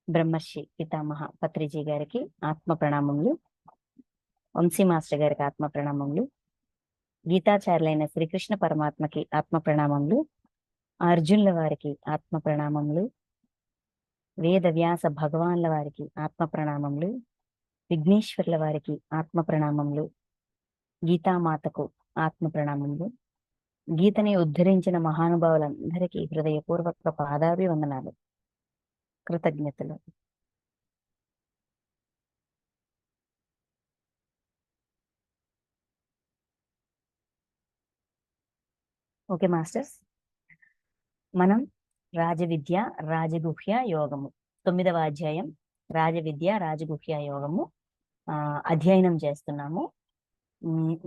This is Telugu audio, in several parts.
బ్రహ్మర్షి పితామహ పత్రిజీ గారికి ఆత్మ ప్రణామములు, వంశీ మాస్టర్ గారికి ఆత్మ ప్రణామములు, గీతాచార్యులైన శ్రీకృష్ణ పరమాత్మకి ఆత్మ ప్రణామములు, అర్జునుల వారికి ఆత్మ ప్రణామములు, వేద వ్యాస భగవాన్ల వారికి ఆత్మ ప్రణామములు, విఘ్నేశ్వర్ల వారికి ఆత్మ ప్రణామములు, గీతామాతకు ఆత్మ ప్రణామములు, గీతని ఉద్ధరించిన మహానుభావులందరికీ హృదయపూర్వక పాదాభివందనాలు, కృతజ్ఞతలు. ఓకే మాస్టర్స్, మనం రాజవిద్య రాజగుహ్య యోగము 9వ అధ్యాయం రాజవిద్య రాజగుహ్య యోగము అధ్యయనం చేస్తున్నాము.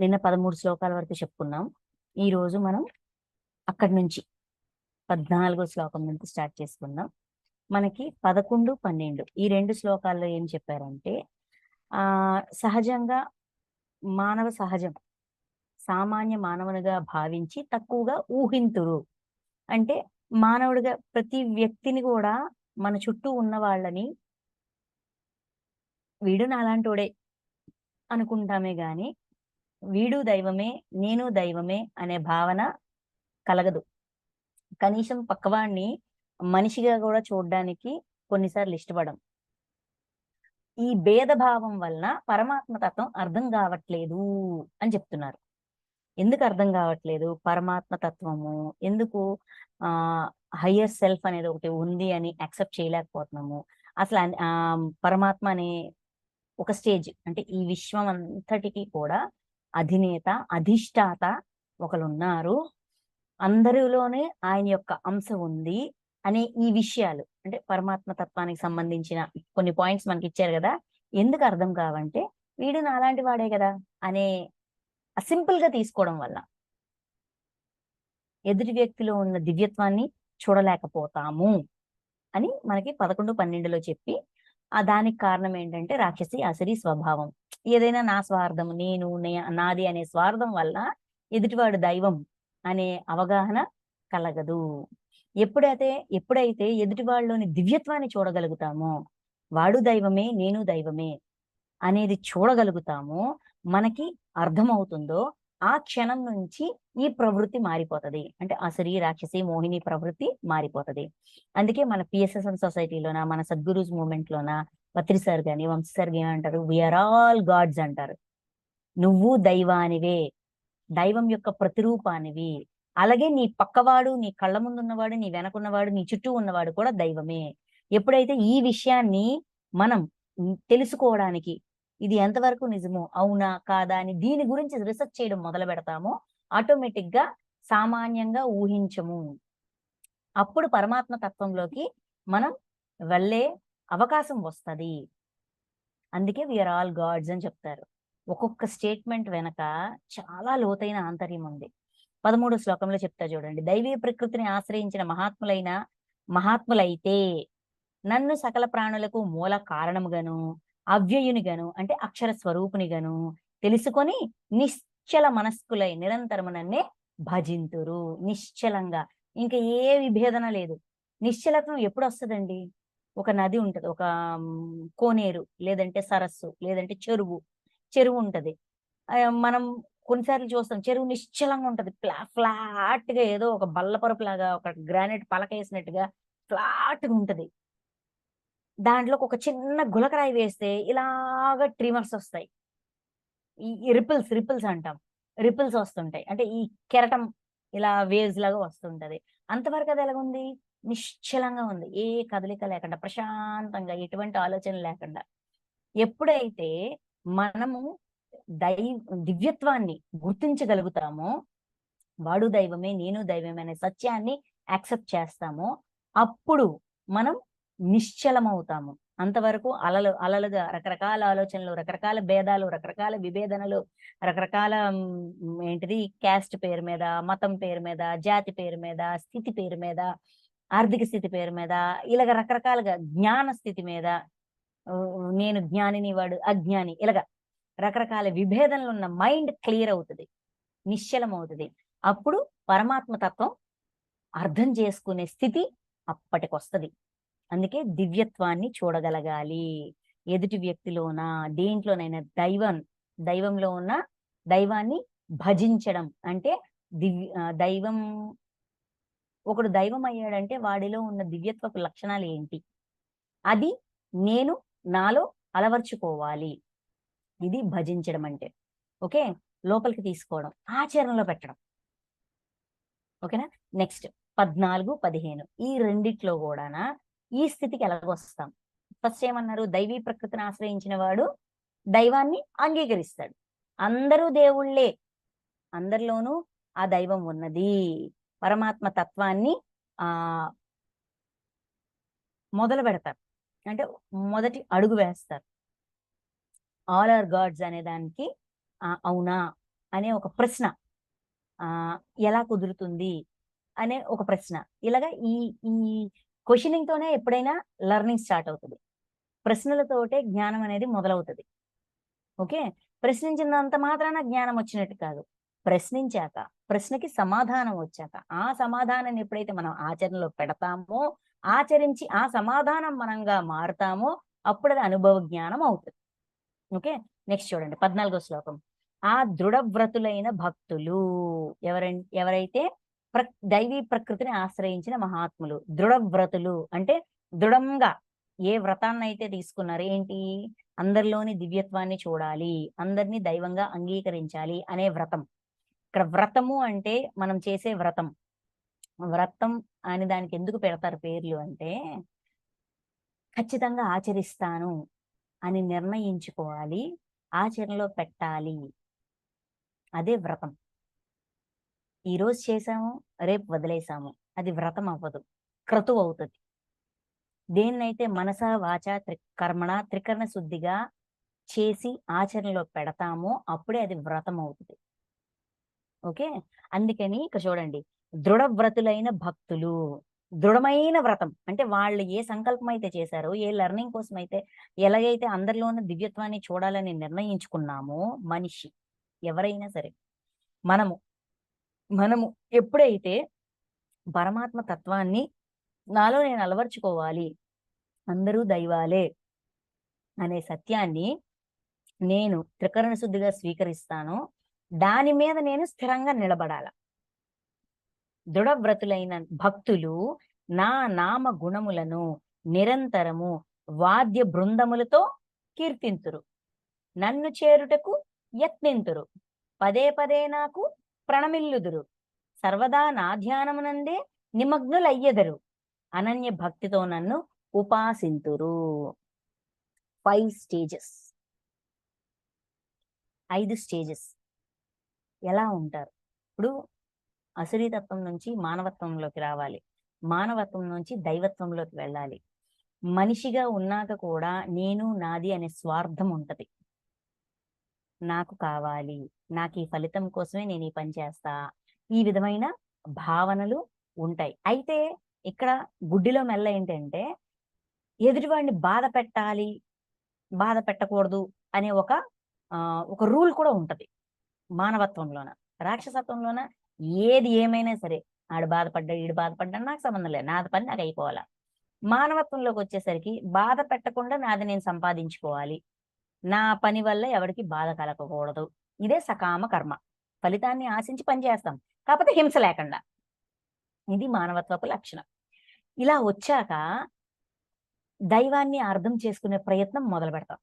నిన్న 13 శ్లోకాల వరకు చెప్పుకున్నాం. ఈ రోజు మనం అక్కడి నుంచి 14వ శ్లోకం నుంచి స్టార్ట్ చేసుకుందాం. మనకి 11, 12 ఈ 2 శ్లోకాల్లో ఏం చెప్పారంటే, సహజంగా మానవ సహజం సామాన్య మానవునిగా భావించి తక్కువగా ఊహింతురు. అంటే మానవుడిగా ప్రతి వ్యక్తిని కూడా మన చుట్టూ ఉన్న వాళ్ళని వీడు నాలాంటోడే అనుకుంటామే గాని వీడు దైవమే నేను దైవమే అనే భావన కలగదు. కనీసం పక్కవాడిని మనిషిగా కూడా చూడడానికి కొన్నిసార్లు ఇష్టపడం. ఈ భేదభావం వలన పరమాత్మ తత్వం అర్థం కావట్లేదు అని చెప్తున్నారు. ఎందుకు అర్థం కావట్లేదు పరమాత్మ తత్వము, ఎందుకు హయ్యర్ సెల్ఫ్ అనేది ఒకటి ఉంది అని యాక్సెప్ట్ చేయలేకపోతున్నాము? అసలు పరమాత్మ అనే ఒక స్టేజ్, అంటే ఈ విశ్వం అంతటికి కూడా అధినేత అధిష్టాత ఒకరున్నారు, అందరిలోనే ఆయన యొక్క అంశ ఉంది అనే ఈ విషయాలు, అంటే పరమాత్మ తత్వానికి సంబంధించిన కొన్ని పాయింట్స్ మనకి ఇచ్చారు కదా. ఎందుకు అర్థం కావంటే వీడు నాలాంటి వాడే కదా అనే సింపుల్ గా తీసుకోవడం వల్ల ఎదుటి వ్యక్తిలో ఉన్న దివ్యత్వాన్ని చూడలేకపోతాము అని మనకి 11, 12లో చెప్పి, దానికి కారణం ఏంటంటే రాక్షసి అసరి స్వభావం. ఏదైనా నా స్వార్థం, నేను నాది అనే స్వార్థం వల్ల ఎదుటివాడు దైవం అనే అవగాహన కలగదు. ఎప్పుడైతే ఎదుటివాళ్ళలోని దివ్యత్వాన్ని చూడగలుగుతామో, వాడు దైవమే నేను దైవమే అనేది చూడగలుగుతామో, మనకి అర్థమవుతుందో ఆ క్షణం నుంచి ఈ ప్రవృత్తి మారిపోతుంది. అంటే అసరి రాక్షసి మోహిని ప్రవృత్తి మారిపోతుంది. అందుకే మన పిఎస్ఎస్ఎం సొసైటీలోన, మన సద్గురూస్ మూవ్మెంట్ లోన పత్రి సార్ గాని వంశీ సార్ ఏమంటారు, వీఆర్ ఆల్ గాడ్స్ అంటారు. నువ్వు దైవానివే, దైవం యొక్క ప్రతిరూపానివి. అలాగే నీ పక్కవాడు, నీ కళ్ళ ముందు ఉన్నవాడు, నీ వెనకున్నవాడు, నీ చుట్టూ ఉన్నవాడు కూడా దైవమే. ఎప్పుడైతే ఈ విషయాన్ని మనం తెలుసుకోవడానికి ఇది ఎంతవరకు నిజమో, అవునా కాదా అని దీని గురించి రీసెర్చ్ చేయడం మొదలు పెడతామో, ఆటోమేటిక్ గా సామాన్యంగా ఊహించము. అప్పుడు పరమాత్మ తత్వంలోకి మనం వెళ్ళే అవకాశం వస్తుంది. అందుకే వీఆర్ ఆల్ గాడ్స్ అని చెప్తారు. ఒక్కొక్క స్టేట్మెంట్ వెనక చాలా లోతైన ఆంతర్యం ఉంది. 13వ శ్లోకంలో చెప్తా చూడండి. దైవీ ప్రకృతిని ఆశ్రయించిన మహాత్ములైతే నన్ను సకల ప్రాణులకు మూల కారణముగాను అవ్యయునిగాను అంటే అక్షర స్వరూపునిగాను తెలుసుకొని నిశ్చల మనస్కులై నిరంతరము నన్నే భజింతురు. నిశ్చలంగా, ఇంకా ఏ విభేదన లేదు. నిశ్చలత్వం ఎప్పుడు వస్తుందండి? ఒక నది ఉంటది, ఒక కోనేరు, లేదంటే సరస్సు, లేదంటే చెరువు ఉంటది. మనం కొన్నిసార్లు చూస్తాం, చెరువు నిశ్చలంగా ఉంటది, ఫ్లాట్ గా, ఏదో ఒక బల్లపరుపు లాగా, ఒక గ్రానైట్ పలక వేసినట్టుగా ఫ్లాట్ గా ఉంటది. దాంట్లోకి ఒక చిన్న గులకరాయి వేస్తే ఇలాగ ట్రిమర్స్ వస్తాయి. ఈ రిపిల్స్ అంటాం, రిపిల్స్ వస్తుంటాయి. అంటే ఈ కెరటం ఇలా వేవ్స్ లాగా వస్తుంటది. అంతవరకు అది ఎలాగుంది? నిశ్చలంగా ఉంది, ఏ కదలిక లేకుండా, ప్రశాంతంగా, ఎటువంటి ఆలోచన లేకుండా. ఎప్పుడైతే మనము దివ్యత్వాన్ని గుర్తించగలుగుతామో, వాడు దైవమే నేను దైవమే అనే సత్యాన్ని యాక్సెప్ట్ చేస్తామో, అప్పుడు మనం నిశ్చలమవుతాము. అంతవరకు అలలుగా రకరకాల ఆలోచనలు, రకరకాల భేదాలు, రకరకాల విభేదనలు, రకరకాల ఏంటిది క్యాస్ట్ పేరు మీద, మతం పేరు మీద, జాతి పేరు మీద, స్థితి పేరు మీద, ఆర్థిక స్థితి పేరు మీద, ఇలాగ రకరకాలుగా జ్ఞాన స్థితి మీద, నేను జ్ఞానిని వాడు అజ్ఞాని, ఇలాగ రకరకాల విభేదనలు ఉన్న మైండ్ క్లియర్ అవుతుంది, నిశ్చలం అవుతుంది. అప్పుడు పరమాత్మ తత్వం అర్థం చేసుకునే స్థితి అప్పటికొస్తది. అందుకే దివ్యత్వాన్ని చూడగలగాలి. ఎదుటి వ్యక్తిలోన, దేంట్లోనైనా దైవంలో ఉన్న దైవాన్ని భజించడం. అంటే దైవం ఒకడు దైవం అయ్యాడంటే వాడిలో ఉన్న దివ్యత్వపు లక్షణాలు ఏంటి? అది నేను నాలో అలవర్చుకోవాలి. ఇది భజించడం అంటే. ఓకే. లోపలికి తీసుకోవడం, ఆచరణలో పెట్టడం. ఓకేనా? నెక్స్ట్ 14, 15 ఈ రెండిట్లో గూడాన ఈ స్థితికి ఎలాగొస్తాం? ఫస్ట్ ఏమన్నారు? దైవీ ప్రకృతిని ఆశ్రయించిన వాడు దైవాన్ని అంగీకరిస్తాడు. అందరూ దేవుళ్ళే. అందరిలోనూ ఆ దైవం ఉన్నది. పరమాత్మ తత్వాన్ని ఆహ్, మొదలుపెడతారు. అంటే మొదటి అడుగు వేస్తారు. ఆల్ ఆర్ గాడ్స్ అనే దానికి అవునా? అనే ఒక ప్రశ్న ఎలా కుదురుతుంది? అనే ఒక ప్రశ్న. ఇలాగ ఈ ఈ క్వెషనింగ్‌తోనే ఎప్పుడైనా లెర్నింగ్ స్టార్ట్ అవుతది. ప్రశ్నలతోటే జ్ఞానం అనేది మొదలవుతది. ఓకే. ప్రశ్నించినంత మాత్రాన జ్ఞానం వచ్చినట్టు కాదు. ప్రశ్నించాక, ప్రశ్నకి సమాధానం వచ్చాక, ఆ సమాధానాన్ని ఎప్పుడైతే మనం ఆచరణలో పెడతామో, ఆచరించి ఆ సమాధానం మనంగా మారుతామో, అప్పుడది అనుభవ జ్ఞానం అవుతది. ఓకే. నెక్స్ట్ చూడండి 14 శ్లోకం. ఆ దృఢవ్రతులైన భక్తులు ఎవరైతే దైవీ ప్రకృతిని ఆశ్రయించిన మహాత్ములు. దృఢవ్రతులు అంటే దృఢంగా ఏ వ్రతాన్నైతే తీసుకున్నారో ఏంటి? అందరిలోని దివ్యత్వాన్ని చూడాలి. అందరిని దైవంగా అంగీకరించాలి అనే వ్రతం. ఇక్కడ వ్రతము అంటే మనం చేసే వ్రతం. వ్రతం అని దానికి ఎందుకు పెడతారు పేర్లు అంటే, ఖచ్చితంగా ఆచరిస్తాను అని నిర్ణయించుకోవాలి. ఆచరణలో పెట్టాలి. అదే వ్రతం. ఈరోజు చేశాము, రేపు వదిలేసాము. అది వ్రతం అవ్వదు. క్రతువవుతది. దేన్నైతే మనస, వాచ, కర్మణ త్రికరణ శుద్ధిగా చేసి ఆచరణలో పెడతామో అప్పుడే అది వ్రతం అవుతది. ఓకే. అందుకని ఇక్కడ చూడండి. దృఢవ్రతులైన భక్తులు. దృఢమైన వ్రతం. అంటే వాళ్ళు ఏ సంకల్పం అయితే చేశారో, ఏ లెర్నింగ్ కోసమైతే ఎలాగైతే అందరిలో ఉన్న దివ్యత్వాన్ని చూడాలని నిర్ణయించుకున్నామో మనిషి ఎవరైనా సరే. మనము, మనము ఎప్పుడైతే పరమాత్మ తత్వాన్ని నాలో నేను అలవరుచుకోవాలి. అందరూ దైవాలే అనే సత్యాన్ని నేను త్రికరణ శుద్ధిగా స్వీకరిస్తానో, దాని మీద నేను స్థిరంగా నిలబడాల. దృఢవ్రతులైన భక్తులు నా నామ గుణములను నిరంతరము వాద్య బృందములతో కీర్తింతురు. నన్ను చేరుటకు యత్నింతురు. పదే పదే నాకు ప్రణమిల్లుదురు. సర్వదా నా ధ్యానమునందే నిమగ్నులయ్యెదరు. అనన్య భక్తితో నన్ను ఉపాసింతురు. 5 స్టేజెస్. 5 స్టేజెస్. ఎలా ఉంటారు? ఇప్పుడు అసురీతత్వం నుంచి మానవత్వంలోకి రావాలి. మానవత్వం నుంచి దైవత్వంలోకి వెళ్ళాలి. మనిషిగా ఉన్నాక కూడా నేను, నాది అనే స్వార్థం ఉంటది. నాకు కావాలి. నాకీ ఫలితం కోసమే నేను ఈ పని చేస్తా. ఈ విధమైన భావనలు ఉంటాయి. అయితే ఇక్కడ గుడ్డిలో మెల్ల ఏంటంటే, ఎదుటివాడిని బాధ పెట్టాలి, బాధ పెట్టకూడదు అనే ఒక రూల్ కూడా ఉంటది మానవత్వంలోన. రాక్షసత్వంలోన ఏది ఏమైనా సరే, ఆడు బాధపడ్డా, ఈడు బాధపడ్డా నాకు సంబంధం లేదు. నాది పని నాకయిపోవాల. మానవత్వంలోకొచ్చేసరికి బాధ పెట్టకుండా నాది నేను సంపాదించుకోవాలి. నా పని వల్ల ఎవడికి బాధ కలగకూడదు. ఇదే సకామ కర్మ. ఫలితాన్ని ఆశించి పని చేస్తాం. కాపోతే హింస లేకుండా. ఇది మానవత్వపు లక్షణం. ఇలా వచ్చాక దైవాన్ని అర్థం చేసుకునే ప్రయత్నం మొదలుపెడతాం.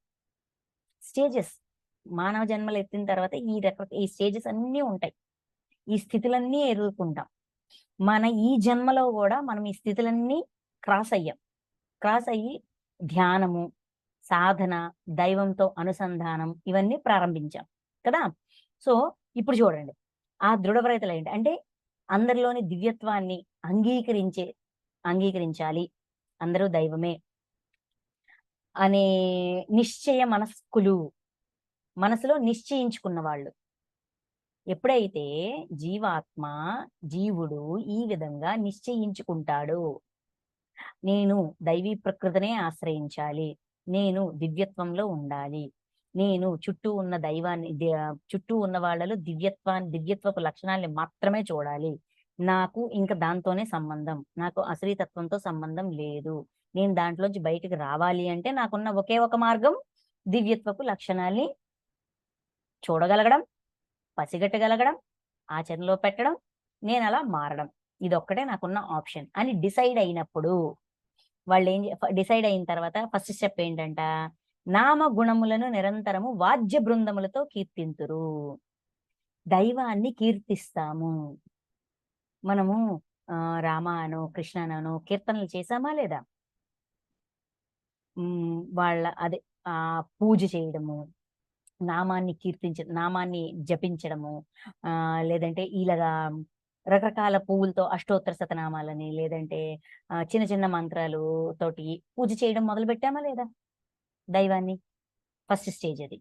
స్టేజెస్. మానవ జన్మలు ఎత్తిన తర్వాత ఈ స్టేజెస్ అన్నీ ఉంటాయి. ఈ స్థితులన్నీ ఎదుర్కొంటాం. మన ఈ జన్మలో గూడా మనం ఈ స్థితులన్నీ క్రాస్ అయ్యాం. క్రాస్ అయ్యి ధ్యానము, సాధన, దైవంతో అనుసంధానం ఇవన్నీ ప్రారంభించాం కదా! సో, ఇప్పుడు చూడండి. ఆ దృఢవ్రతలేంటి అంటే అందరిలోని దివ్యత్వాన్ని అంగీకరించాలి. అందరూ దైవమే అనే నిశ్చయ మనస్కులు. మనసులో నిశ్చయించుకున్న వాళ్ళు. ఎప్పుడైతే జీవుడు ఈ విధంగా నిశ్చయించుకుంటాడో, నేను దైవీ ప్రకృతినే ఆశ్రయించాలి. నేను దివ్యత్వంలో ఉండాలి. నేను చుట్టూ ఉన్న వాళ్ళలో దివ్యత్వపు లక్షణాల్ని మాత్రమే చూడాలి. నాకు ఇంక దాంతోనే సంబంధం. నాకు అసురీతత్వంతో సంబంధం లేదు. నేను దాంట్లోంచి బయటికి రావాలి అంటే నాకున్న ఒకే ఒక మార్గం దివ్యత్వపు లక్షణాల్ని చూడగలగడం, పసిగట్టగలగడం, ఆచరణలో పెట్టడం, నేను అలా మారడం. ఇదొక్కటే నాకున్న ఆప్షన్ అని డిసైడ్ అయినప్పుడు డిసైడ్ అయిన తర్వాత ఫస్ట్ స్టెప్ ఏంటంట, నామ గుణములను నిరంతరము వాద్య బృందములతో కీర్తింతురు. దైవాన్ని కీర్తిస్తాము. మనము రామ అనో, కృష్ణ అనో కీర్తనలు చేశామా లేదా? వాళ్ళ అదే పూజ చేయడము, నామాన్ని జపించడము, లేదంటే ఇలాగా రకరకాల పువ్వులతో అష్టోత్తర శతనామాలని, లేదంటే చిన్న చిన్న మంత్రాలు తోటి పూజ చేయడం మొదలు పెట్టామా లేదా దైవాన్ని? ఫస్ట్ స్టేజ్ అది.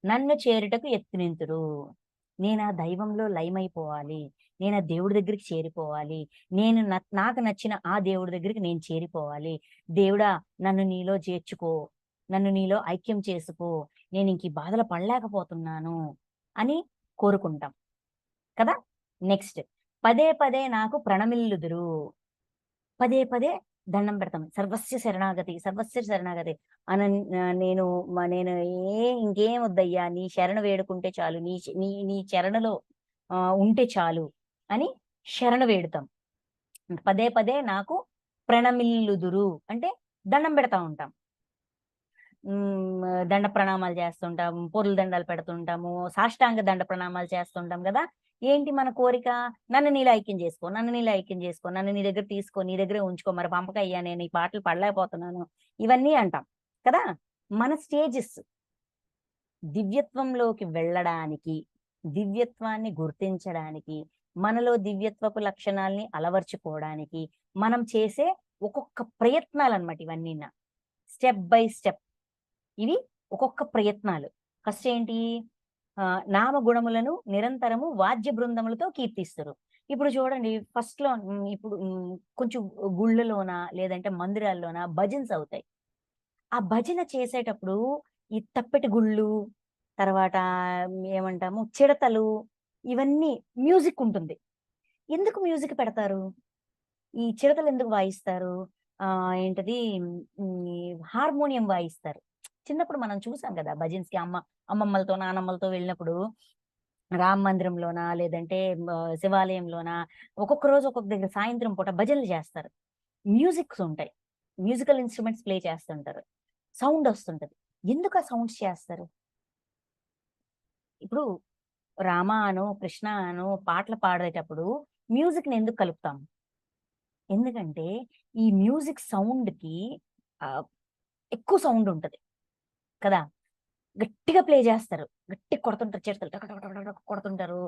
నన్ను చేరుటకు యత్నింతురు. నేను ఆ దైవంలో లయమైపోవాలి. నేను ఆ దేవుడి దగ్గరికి చేరిపోవాలి. నేను నాకు నచ్చిన ఆ దేవుడి దగ్గరికి నేను చేరిపోవాలి. దేవుడా నన్ను నీలో చేర్చుకో, నన్ను నీలో ఐక్యం చేసుకో, నేను ఇంక ఈ బాధలు పడలేకపోతున్నాను అని కోరుకుంటాం కదా. నెక్స్ట్, పదే పదే నాకు ప్రణమిల్లుదురు. పదే పదే దండం పెడతాం. సర్వస్య శరణాగతి, సర్వస్య శరణాగతి అన నేను నేను ఇంకేం వద్దయ్యా, నీ శరణ వేడుకుంటే చాలు, నీ చరణలో ఉంటే చాలు అని శరణ వేడుతాం. పదే పదే నాకు ప్రణమిల్లుదురు అంటే దండం పెడతా ఉంటాం. దండ ప్రణామాలు చేస్తుంటాము, పొర్లు దండాలు పెడుతుంటాము, సాష్టాంగ దండ ప్రణామాలు చేస్తుంటాం కదా. ఏంటి మన కోరిక? నన్ను నీలో ఐక్యం చేసుకో, నన్ను నీలో ఐక్యం చేసుకో, నన్ను నీ దగ్గర తీసుకో, నీ దగ్గరే ఉంచుకో, మరి పంపకయ్యా, నేను ఈ పాటలు పడలేకపోతున్నాను, ఇవన్నీ అంటాం కదా. మన స్టేజెస్ దివ్యత్వంలోకి వెళ్ళడానికి, దివ్యత్వాన్ని గుర్తించడానికి, మనలో దివ్యత్వపు లక్షణాల్ని అలవర్చుకోవడానికి మనం చేసే ఒక్కొక్క ప్రయత్నాలన్నమాట ఇవన్నీ. స్టెప్ బై స్టెప్ ఇవి ఒక్కొక్క ప్రయత్నాలు. ఫస్ట్ ఏంటి? నామగుణములను నిరంతరము వాద్య బృందములతో కీర్తిస్తారు. ఇప్పుడు చూడండి, ఫస్ట్‌లో ఇప్పుడు కొంచెం గుళ్ళలోన లేదంటే మందిరాల్లోన భజన్స్ అవుతాయి. ఆ భజన చేసేటప్పుడు ఈ తప్పెట గుళ్ళు, తర్వాత ఏమంటాము చిడతలు, ఇవన్నీ మ్యూజిక్ ఉంటుంది. ఎందుకు మ్యూజిక్ పెడతారు? ఈ చిడతలు ఎందుకు వాయిస్తారు? ఏంటది హార్మోనియం వాయిస్తారు. చిన్నప్పుడు మనం చూసాం కదా భజన్స్‌కి అమ్మమ్మలతో, నానమ్మలతో వెళ్ళినప్పుడు రామ మందిరంలోనా లేదంటే శివాలయంలోనా ఒక్కొక్క రోజు ఒక్కొక్క దగ్గర సాయంత్రం పూట భజనలు చేస్తారు. మ్యూజిక్స్ ఉంటాయి. మ్యూజికల్ ఇన్‌స్ట్రుమెంట్స్ ప్లే చేస్తుంటారు. సౌండ్ వస్తుంటది. ఎందుకు ఆ సౌండ్స్ చేస్తారు? ఇప్పుడు రామ అనో, కృష్ణ అనో పాటలు పాడేటప్పుడు మ్యూజిక్‌ని ఎందుకు కలుపుతాం? ఎందుకంటే ఈ మ్యూజిక్ సౌండ్‌కి ఆహ్, ఎక్కువ సౌండ్ ఉంటది కదా. గట్టిగా ప్లే చేస్తారు. గట్టిగా కొడుతుంటారు చిడతలు టక టక టక టక కొడుతుంటారు.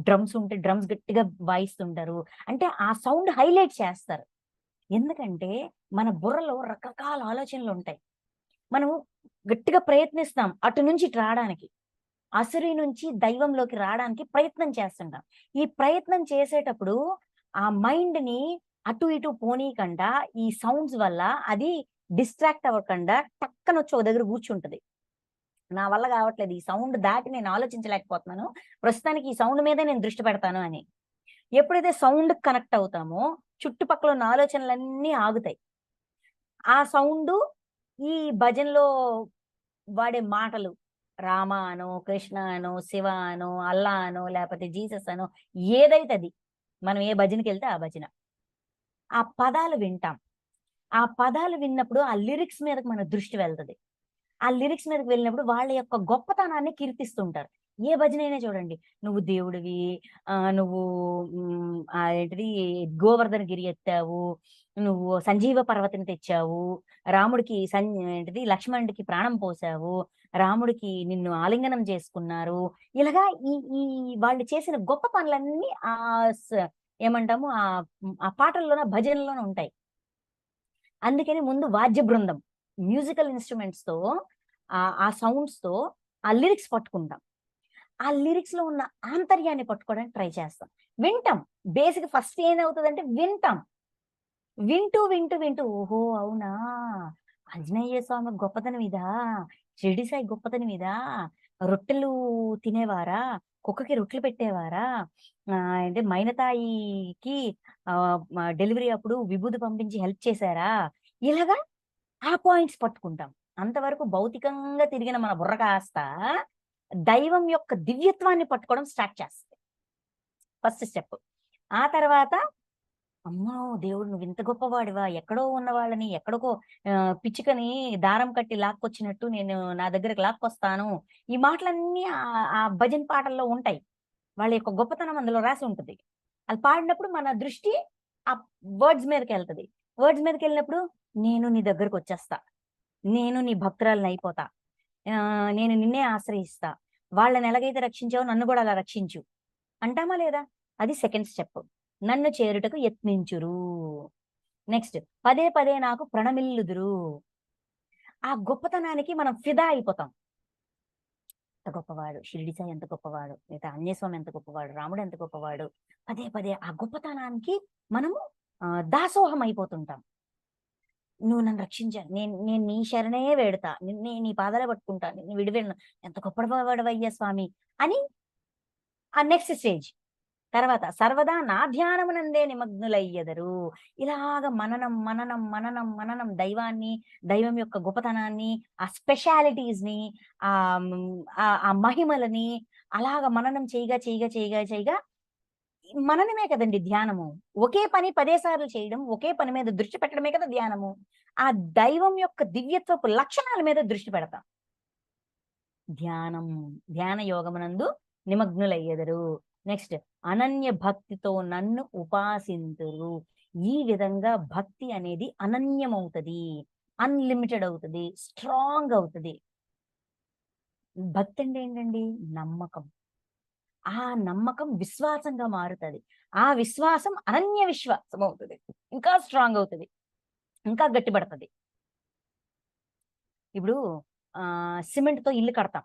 డ్రమ్స్ ఉంటే డ్రమ్స్ గట్టిగా వాయిస్తుంటారు. అంటే ఆ సౌండ్ హైలైట్ చేస్తారు. ఎందుకంటే మన బుర్రలో రకరకాల ఆలోచనలుంటాయి. మనం గట్టిగా ప్రయత్నిస్తాం అటు నుంచి ఇటు రాడానికి. అసురి నుంచి దైవంలోకి రాడానికి ప్రయత్నం చేస్తుంటాం. ఈ ప్రయత్నం చేసేటప్పుడు ఆ మైండ్‌ని అటు ఇటు పోనీయకుండా ఈ సౌండ్స్ వల్ల అది డిస్ట్రాక్ట్ అవ్వకుండా టక్కనొచ్చి ఒక దగ్గర కూర్చుంటది. నా వల్ల కావట్లేదు, ఈ సౌండ్ దాటి నేను ఆలోచించలేకపోతున్నాను, ప్రస్తుతానికి ఈ సౌండ్ మీదే నేను దృష్టి పెడతాను అని. ఎప్పుడైతే సౌండ్‌కి కనెక్ట్ అవుతామో చుట్టుపక్కల ఉన్న ఆలోచనలన్నీ ఆగుతాయి. ఆ సౌండు ఈ భజనలో వాడే మాటలు రామ అనో, కృష్ణ అనో, శివ అనో, అల్లా అనో, లేపోతే జీసస్ అనో, ఏదైతే అది. మనం ఏ భజనకెళ్తే ఆ భజన. ఆ పదాలు వింటాం. ఆ పదాలు విన్నప్పుడు ఆ లిరిక్స్ మీదకి మన దృష్టి వెళ్తది. ఆ లిరిక్స్ మీదకి వెళ్ళినప్పుడు వాళ్ళ యొక్క గొప్పతనాన్ని కీర్తిస్తుంటారు. ఏ భజనైనా చూడండి. నువ్వు దేవుడివి, నువ్వు ఏంటిది గోవర్ధనగిరి ఎత్తావు, నువ్వు సంజీవ పర్వతం తెచ్చావు, రాముడికి ఏంటిది లక్ష్మణుడికి ప్రాణం పోసావు, రాముడికి నిన్ను ఆలింగనం చేసుకున్నారు. ఇలాగా ఈ ఈ వాళ్ళు చేసిన గొప్ప పనులన్నీ ఏమంటాము ఆ పాటల్లోన, భజనలోనే ఉంటాయి. అందుకని ముందు వాద్య బృందం, మ్యూజికల్ ఇన్‌స్ట్రుమెంట్స్‌తో ఆ సౌండ్స్‌తో ఆ లిరిక్స్ పట్టుకుంటాం. ఆ లిరిక్స్‌లో ఉన్న ఆంతర్యాన్ని పట్టుకోవడానికి ట్రై చేస్తాం. వింటాం. బేసిక్ ఫస్ట్ ఏమవుతదంటే వింటాం. వింటూ ఓహో! అవునా! ఆంజనేయ స్వామి గొప్పతనం ఇదా! షిరిడి సాయి గొప్పతనం ఇదా! రొట్టెలు తినేవారా? కుక్కకి రొట్టెలు పెట్టేవారా? అంటే మైనతాయికి డెలివరీ అప్పుడు విభూది పంపించి హెల్ప్ చేశారా? ఇలాగా ఆ పాయింట్స్ పట్టుకుంటాం. అంతవరకు భౌతికంగా తిరిగిన మన బుర్ర కాస్త దైవం యొక్క దివ్యత్వాన్ని పట్టుకోవడం స్టార్ట్ చేస్తది. First step. ఆ తర్వాత అమ్మో! దేవుడు నువ్వింత గొప్పవాడివా? ఎక్కడో ఉన్న వాళ్ళని ఎక్కడికో పిచ్చుకని దారం కట్టి లాక్కొచ్చినట్టు నేను నా దగ్గరకి లాక్కొస్తాను. ఈ మాటలన్నీ ఆ భజన పాటల్లో ఉంటాయి. వాళ్ళ యొక్క గొప్పతనం అందులో రాసి ఉంటది. అది పాడినప్పుడు మన దృష్టి ఆ వర్డ్స్ మీదకెళ్తది. వర్డ్స్ మీదకెళ్ళినప్పుడు నేను నీ దగ్గరకొచ్చేస్తా. నేను నీ భక్తురాలినయిపోతా. నేను నిన్నే ఆశ్రయిస్తా. వాళ్ళని ఎలాగైతే రక్షించావో నన్ను గూడా అలా రక్షించు. అంటామా లేదా? అది సెకండ్ స్టెప్. నన్ను చేరుటకు యత్నించురు. నెక్స్ట్ పదే పదే నాకు ప్రణమిల్లుదురు. ఆ గొప్పతనానికి మనం ఫిదా అయిపోతాం. ఎంత గొప్పవాడు, షిరిడి సాయి ఎంత గొప్పవాడు, లేదా ఆంజనేయ స్వామి ఎంత గొప్పవాడు, రాముడు ఎంత గొప్పవాడు. పదే పదే ఆ గొప్పతనానికి మనము దాసోహం అయిపోతుంటాం. నువ్వు నన్ను రక్షించాలి. నేను నేను నీ శరణే వేడతా. నిన్నే నీ పాదాలే పట్టుకుంటా. నిన్ను విడివెళ్ళను. ఎంత గొప్పవాడవయ్యా స్వామి అని ఆ నెక్స్ట్ స్టేజ్. తర్వాత సర్వదా నా ధ్యానమునందే నిమగ్నులయ్యెదరు. ఇలాగ మననం, మననం, మననం, మననం దైవాన్ని, దైవం యొక్క గొప్పతనాన్ని, ఆ స్పెషాలిటీస్‌ని, ఆ మహిమలని అలాగ మననం చేయగా, చేయగా, చేయగా, చేయగా మననమే కదండీ ధ్యానము. ఒకే పని పదే సార్లు చేయడం, ఒకే పని మీద దృష్టి పెట్టడమే కదా ధ్యానము. ఆ దైవం యొక్క దివ్యత్వపు లక్షణాల మీద దృష్టి పెడతాం. ధ్యానం, ధ్యాన యోగమునందు నిమగ్నులయ్యెదరు. నెక్స్ట్ అనన్య భక్తితో నన్ను ఉపాసింతురు. ఈ విధంగా భక్తి అనేది అనన్యమవుతది. అన్‌లిమిటెడ్ అవుతది. స్ట్రాంగ్ అవుతది. భక్తి అంటే ఏంటండి? నమ్మకం. ఆ నమ్మకం విశ్వాసంగా మారుతది. ఆ విశ్వాసం అనన్య విశ్వాసం అవుతది. ఇంకా స్ట్రాంగ్ అవుతది. ఇంకా గట్టిపడతది. ఇప్పుడు సిమెంట్‌తో ఇల్లు కడతాం.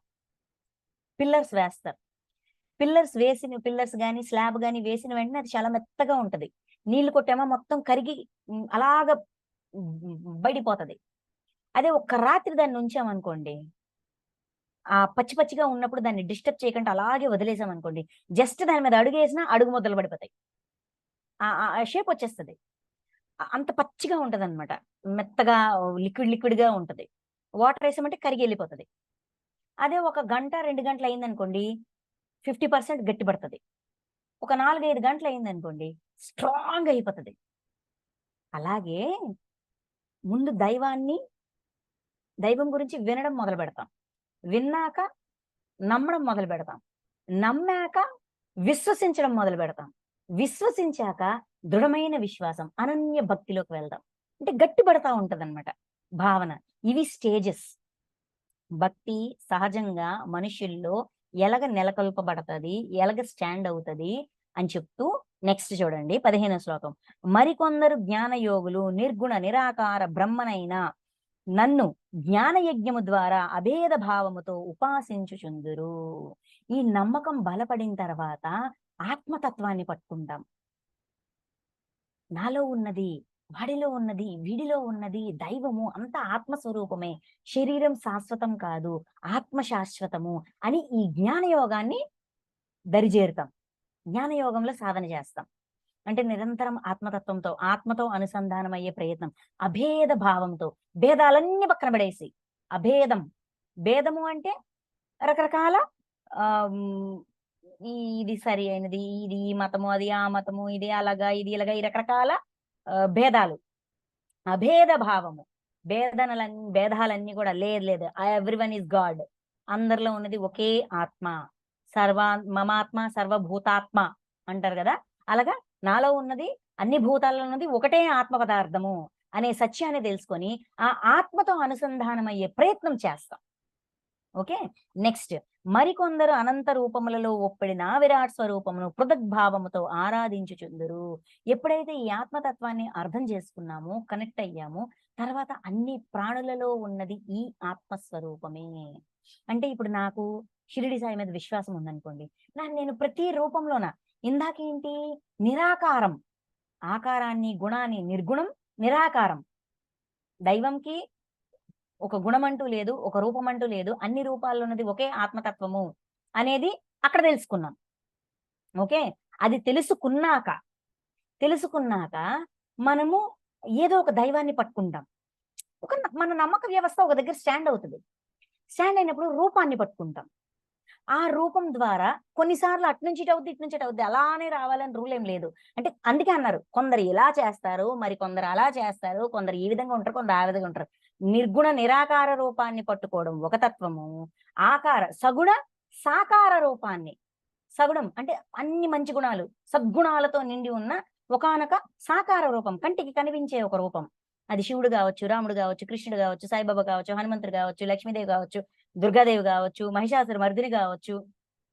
పిల్లర్స్ వేస్తారు. పిల్లర్స్ గాని, స్లాబ్ గాని వేసిన వెంటనే అది చాలా మెత్తగా ఉంటది. నీళ్లు కొట్టామా మొత్తం కరిగి అలాగా బయటిపోతది. అదే ఒక్క రాత్రి దాన్ని ఉంచామనుకోండి, పచ్చి పచ్చిగా ఉన్నప్పుడు దాన్ని డిస్టర్బ్ చేయకుండా అలాగే వదిలేసామనుకోండి, జస్ట్ దాని మీద అడుగేసినా అడుగు ముద్దలు పడిపోతాయి. ఆ షేప్ వచ్చేస్తది. అంత పచ్చిగా ఉంటదనమాట. మెత్తగా లిక్విడ్‌గా ఉంటది. వాటర్ ఏసామంటే కరిగి ఎళ్ళిపోతది. అదే ఒక గంట, 2 గంటలయిందనుకోండి 50% గట్టిపడతది. ఒక 4, 5 గంటలయిందనుకోండి స్ట్రాంగ్ అయిపోతది. అలాగే ముందు దైవం గురించి వినడం మొదలుపెడతాం. విన్నాక నమ్మడం మొదలుపెడతాం. నమ్మాక విశ్వసించడం మొదలుపెడతాం. విశ్వసించాక దృఢమైన విశ్వాసం, అనన్య భక్తిలోకి వెళ్దాం. అంటే గట్టిపడతా ఉంటదనమాట భావన. ఇవి స్టేజెస్. భక్తి సహజంగా మనుషుల్లో ఎలగ నెలకొల్పబడతది, ఎలగ స్టాండ్ అవుతది అని చెప్తూ నెక్స్ట్ చూడండి 15వ శ్లోకం. మరికొందరు జ్ఞానయోగులు నిర్గుణ నిరాకార బ్రహ్మనైన నన్ను జ్ఞానయజ్ఞము ద్వారా అభేద భావముతో ఉపాసించుచుందురు. ఈ నమ్మకం బలపడిన తర్వాత ఆత్మతత్వాన్ని పట్టుకుంటాం. నాలో ఉన్నది, వాడిలో ఉన్నది, వీడిలో ఉన్నది దైవము అంతా ఆత్మస్వరూపమే. శరీరం శాశ్వతం కాదు. ఆత్మ శాశ్వతము అని ఈ జ్ఞానయోగాన్ని దరిజేరుతాం. జ్ఞానయోగంలో సాధన చేస్తాం. అంటే నిరంతరం ఆత్మతత్వంతో, ఆత్మతో అనుసంధానమయ్యే ప్రయత్నం. అభేద భావంతో, భేదాలన్నీ పక్కన పడేసి, అభేదం. భేదము అంటే రకరకాల ఆహ్, హ్మ్, ఇది సరి అయినది, ఇది ఈ మతము, అది ఆ మతము, ఇది అలాగా, ఇది ఇలాగా ఈ రకరకాల భేదాలు. అభేద భావము. భేదాలన్నీ కూడా లేదు లేదు. Everyone is God. అందరిలో ఉన్నది ఒకే ఆత్మ. మమాత్మ సర్వభూతాత్మ అంటారు గదా! అలాగా నాలో ఉన్నది, అన్ని భూతాల్లో ఉన్నది ఒకటే ఆత్మ పదార్థము అనే సత్యాన్ని తెలుసుకొని, ఆ ఆత్మతో అనుసంధానమయ్యే ప్రయత్నం చేస్తాం. ఓకే. నెక్స్ట్ మరికొందరు అనంత రూపములలో ఒప్పెడి నా విరాట్ స్వరూపమును పృథగ్భావముతో ఆరాధించుచుందురు. ఎప్పుడైతే ఈ ఆత్మతత్వాన్ని అర్థం చేసుకున్నామో, కనెక్ట్ అయ్యామో, తర్వాత అన్ని ప్రాణులలో ఉన్నది ఈ ఆత్మస్వరూపమే. అంటే ఇప్పుడు నాకు షిరిడి సాయి మీద విశ్వాసం ఉందనుకోండి. నేను ప్రతి రూపంలోన ఇందాకేంటి నిరాకారం, ఆకారాన్ని, గుణాన్ని, నిర్గుణం, నిరాకారం. దైవంకి ఒక గుణమంటూ లేదు. ఒక రూపమంటూ లేదు. అన్ని రూపాల్లో ఉన్నది ఒకే ఆత్మతత్వము అనేది అక్కడ తెలుసుకున్నాం. ఓకే. అది తెలుసుకున్నాక మనము ఏదో ఒక దైవాన్ని పట్టుకుంటాం. మన నమ్మక వ్యవస్థ ఒక దగ్గర స్టాండ్ అవుతుంది. స్టాండ్ అయినప్పుడు రూపాన్ని పట్టుకుంటాం. ఆ రూపం ద్వారా కొన్నిసార్లు అటునుంచి ఇటు అవుద్ది, ఇటు నుంచి ఇటు అవుద్ది. అలానే రావాలని రూల్ ఏం లేదు. అంటే అందుకే అన్నారు. కొందరు ఇలా చేస్తారు, మరి కొందరు అలా చేస్తారు, కొందరు ఈ విధంగా ఉంటారు, కొందరు ఆ విధంగా ఉంటారు. నిర్గుణ నిరాకార రూపాన్ని పట్టుకోవడం ఒక తత్వము. సగుణ సాకార రూపాన్ని, సగుణం అంటే అన్ని మంచి గుణాలు, సద్గుణాలతో నిండి ఉన్న ఒకానొక సాకార రూపం, కంటికి కనిపించే ఒక రూపం. అది శివుడు గావచ్చు, రాముడు గావచ్చు, కృష్ణుడు గావచ్చు, సాయిబాబా కావచ్చు, హనుమంతుడు గావచ్చు, లక్ష్మీదేవి గావచ్చు, దుర్గాదేవి గావచ్చు, మహిషాసుర మర్దిని గావచ్చు,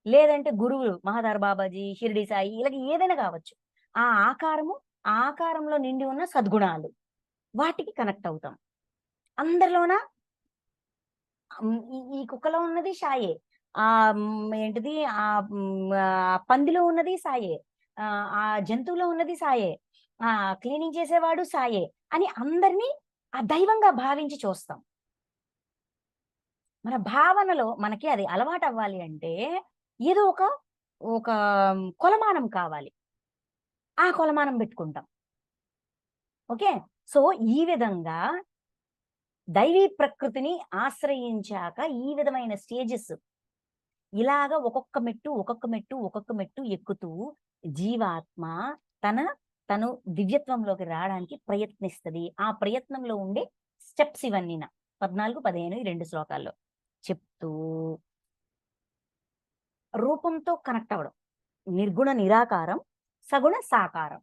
లేదంటే గురువులు మహాదార బాబాజీ, షిరిడి సాయి, ఇలాగ ఏదైనా కావచ్చు. ఆ ఆకారము, ఆ ఆకారంలో నిండి ఉన్న సద్గుణాలు, వాటికి కనెక్ట్ అవుతాం. అందరిలోన ఈ ఈ కుక్కలో ఉన్నది సాయే. ఏంటిది పందిలో ఉన్నది సాయే. ఆ జంతువులో ఉన్నది సాయే. క్లీనింగ్ చేసేవాడు సాయే అని అందరిని ఆ దైవంగా భావించి చూస్తాం. మన భావనలో మనకి అది అలవాటవ్వాలి అంటే ఏదో ఒక ఒక కొలమానం కావాలి. ఆ కొలమానం పెట్టుకుంటాం. ఓకే. సో, ఈ విధంగా దైవీ ప్రకృతిని ఆశ్రయించాక ఈ విధమైన స్టేజెస్ ఇలాగ ఒక్కొక్క మెట్టు, ఒక్కొక్క మెట్టు, ఒక్కొక్క మెట్టు ఎక్కుతూ జీవాత్మ తన తను దివ్యత్వంలోకి రావడానికి ప్రయత్నిస్తది. ఆ ప్రయత్నంలో ఉండే స్టెప్స్ ఇవన్నీన. 14, 15 ఈ 2 శ్లోకాల్లో చెప్తూ రూపంతో కనెక్ట్ అవ్వడం. నిర్గుణ నిరాకారం, సగుణ సాకారం.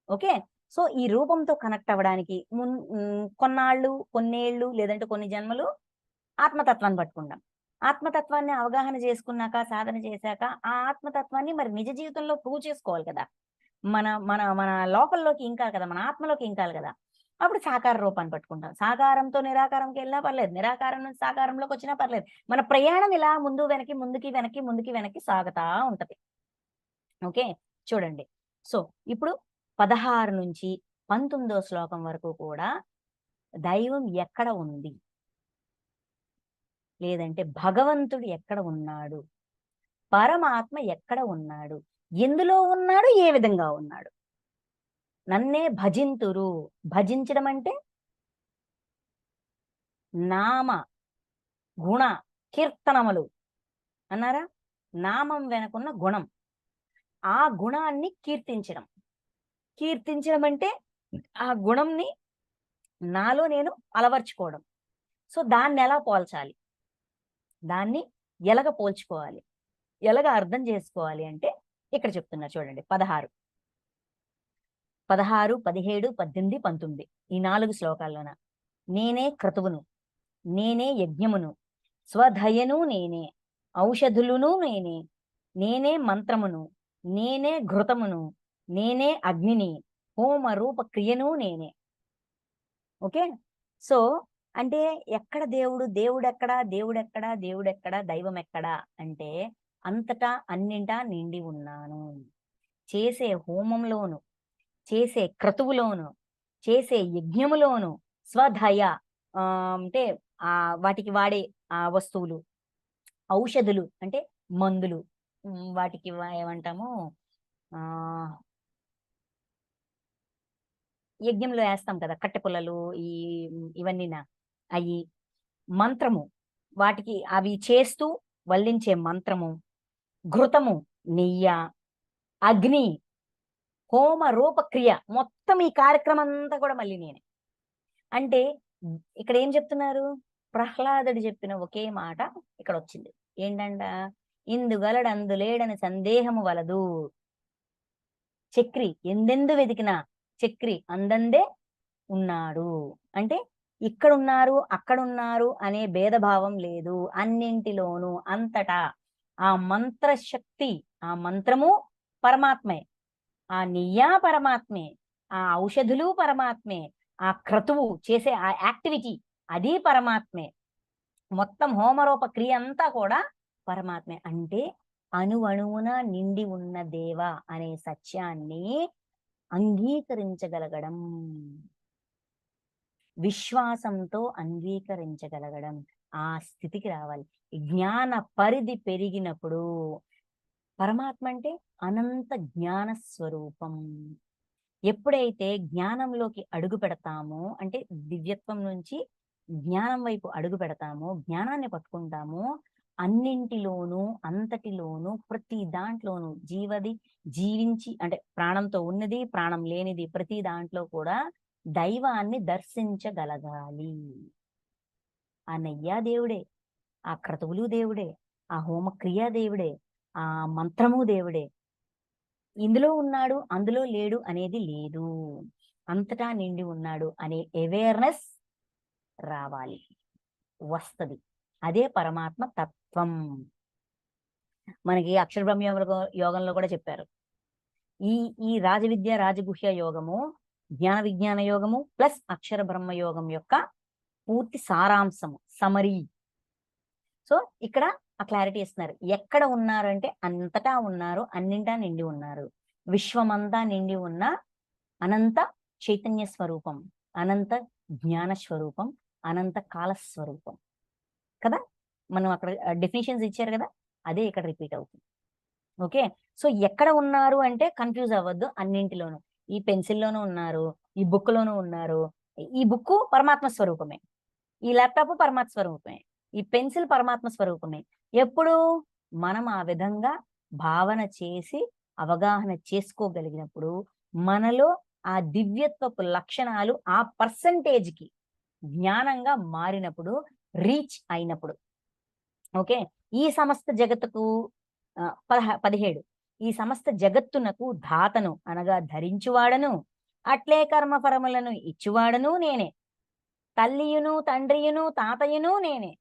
ఓకే. సో, ఈ రూపంతో కనెక్ట్ అవ్వడానికి కొన్నాళ్ళు, కొన్నేళ్ళు లేదంటే కొన్ని జన్మలు ఆత్మతత్వాన్ని పట్టుకుంటాం. ఆత్మతత్వాన్ని అవగాహన చేసుకున్నాక, సాధన చేశాక, ఆ ఆత్మతత్వాన్ని మరి నిజ జీవితంలో ప్రూవ్ చేసుకోవాలి కదా! మన మన మన లోపలిలోకి ఇంకాలి కదా! మన ఆత్మలోకి ఇంకాలి కదా! అప్పుడు సాకార రూపాన్ని పట్టుకుంటాం. సాకారంతో నిరాకారంకెళ్ళినా పర్లేదు. నిరాకారం నుంచి సాకారంలోకొచ్చినా పర్లేదు. మన ప్రయాణం ఇలా ముందు వెనక్కి, ముందుకి వెనక్కి, ముందుకి వెనక్కి సాగుతా ఉంటది. ఓకే. చూడండి. సో, ఇప్పుడు 16 నుంచి 19 శ్లోకం వరకు కూడా దైవం ఎక్కడ ఉంది? లేదంటే భగవంతుడు ఎక్కడ ఉన్నాడు? పరమాత్మ ఎక్కడ ఉన్నాడు? ఎందులో ఉన్నాడు? ఏ విధంగా ఉన్నాడు? నన్నే భజింతురు. భజించడం అంటే నామ, గుణ, కీర్తనములు అన్నారా? నామం వెనకున్న గుణం. ఆ గుణాన్ని కీర్తించడం. కీర్తించడం అంటే ఆ గుణంని నాలో నేను అలవర్చుకోవడం. సో, దాన్నెలా పోల్చాలి? దాన్ని ఎలగ పోల్చుకోవాలి? ఎలాగ అర్థం చేసుకోవాలి అంటే ఇక్కడ చెప్తున్నారు చూడండి. 16, 17, 18, 19 ఈ 4 శ్లోకాల్లోన. నేనే క్రతువును, నేనే యజ్ఞమును, స్వధయను నేనే, ఔషధులును నేనే, నేనే మంత్రమును, నేనే ఘృతమును, నేనే అగ్నిని, హోమ రూప క్రియను నేనే. ఓకే. సో, అంటే ఎక్కడ దేవుడు? దేవుడెక్కడా? దేవుడెక్కడా? దేవుడెక్కడా? దైవమెక్కడా? అంటే అంతటా అన్నింటా నిండి ఉన్నాను. చేసే హోమంలోను, చేసే క్రతువులోను, చేసే యజ్ఞములోను స్వధయ అంటే వాటికి వాడే వస్తువులు, ఔషధులు అంటే మందులు. వాటికి ఏమంటాము ఆహ్, యజ్ఞంలో ఏస్తాం కదా! కట్టె పుల్లలు ఈ ఇవన్నీన అయి. మంత్రము వాటికి అవి చేస్తూ వల్లించే మంత్రము, ఘృతము నెయ్య, అగ్ని, హోమ రూప క్రియ మొత్తం ఈ కార్యక్రమం అంతా కూడా మళ్ళీ నేనే. అంటే ఇక్కడ ఏం చెప్తున్నారు? ప్రహ్లాదుడు చెప్పిన ఒకే మాట ఇక్కడొచ్చింది. ఏంటంట? ఇందుగలడు లేడని సందేహము వలదు. చక్రి ఎందెందు వెతికినా చక్రి అందందే ఉన్నాడు. అంటే ఇక్కడున్నారు, అక్కడున్నారు అనే భేదభావం లేదు. అన్నింటిలోనూ అంతటా ఆ మంత్రశక్తి, ఆ మంత్రము పరమాత్మే. ఆ నెయ్య పరమాత్మే. ఆ ఔషధులు పరమాత్మే. ఆ క్రతువు చేసే ఆ యాక్టివిటీ అది పరమాత్మే. మొత్తం హోమరూప క్రియ అంతా కూడా పరమాత్మే. అంటే అణువణువున నిండి ఉన్న దేవ అనే సత్యాన్ని అంగీకరించగలగడం. విశ్వాసంతో అంగీకరించగలగడం. ఆ స్థితికి రావాలి. జ్ఞాన పరిధి పెరిగినప్పుడు పరమాత్మ అంటే అనంత జ్ఞాన స్వరూపం. ఎప్పుడైతే జ్ఞానంలోకి అడుగు పెడతామో, అంటే దివ్యత్వం నుంచి జ్ఞానం వైపు అడుగు పెడతామో, జ్ఞానాన్ని పట్టుకుంటామో, అన్నింటిలోనూ, అంతటిలోనూ, ప్రతి దాంట్లోనూ జీవించి అంటే ప్రాణంతో ఉన్నది, ప్రాణం లేనిది ప్రతి దాంట్లో కూడా దైవాన్ని దర్శించగలగాలి. ఆ నయ్యా దేవుడే, ఆ క్రతువులు దేవుడే, ఆ హోమక్రియ దేవుడే, ఆ మంత్రము దేవుడే. ఇందులో ఉన్నాడు, అందులో లేడు అనేది లేదు. అంతటా నిండి ఉన్నాడు అనే అవేర్‌నెస్ రావాలి. వస్తది. అదే పరమాత్మ తత్వం. మనకి అక్షర బ్రహ్మ యోగంలో కూడా చెప్పారు. ఈ ఈ రాజవిద్య, రాజగుహ్య యోగము, జ్ఞాన విజ్ఞాన యోగము ప్లస్ అక్షర బ్రహ్మ యోగం యొక్క పూర్తి సారాంశము, సమరీ. సో, ఇక్కడ ఆ క్లారిటీ ఇస్తున్నారు. ఎక్కడ ఉన్నారంటే అంతటా ఉన్నారు, అన్నింటా నిండి ఉన్నారు. విశ్వమంతా నిండి ఉన్న అనంత చైతన్య స్వరూపం, అనంత జ్ఞాన స్వరూపం, అనంత కాల స్వరూపం కదా! మనం అక్కడ డెఫినిషన్స్ ఇచ్చారు కదా! అదే ఇక్కడ రిపీట్ అవుతుంది. ఓకే. సో, ఎక్కడ ఉన్నారు అంటే కన్‌ఫ్యూజ్ అవ్వద్దు, అన్నింటిలోనూ. ఈ పెన్సిల్‌లోనూ ఉన్నారు, ఈ బుక్‌లోనూ ఉన్నారు. ఈ బుక్కు పరమాత్మ స్వరూపమే. ఈ ల్యాప్‌టాపు పరమాత్మ స్వరూపమే. ఈ పెన్సిల్ పరమాత్మ స్వరూపమే. ఎప్పుడు? మనం ఆ విధంగా భావన చేసి, అవగాహన చేసుకోగలిగినప్పుడు, మనలో ఆ దివ్యత్వపు లక్షణాలు ఆ పర్సెంటేజ్‌కి జ్ఞానంగా మారినప్పుడు, రీచ్ అయినప్పుడు. ఓకే. ఈ సమస్త జగత్తుకు 17 ఈ సమస్త జగత్తునకు ధాతను అనగా ధరించువాడను, అట్లే కర్మఫలములను ఇచ్చువాడను నేనే. తల్లియును, తండ్రియును, తాతయును నేనే.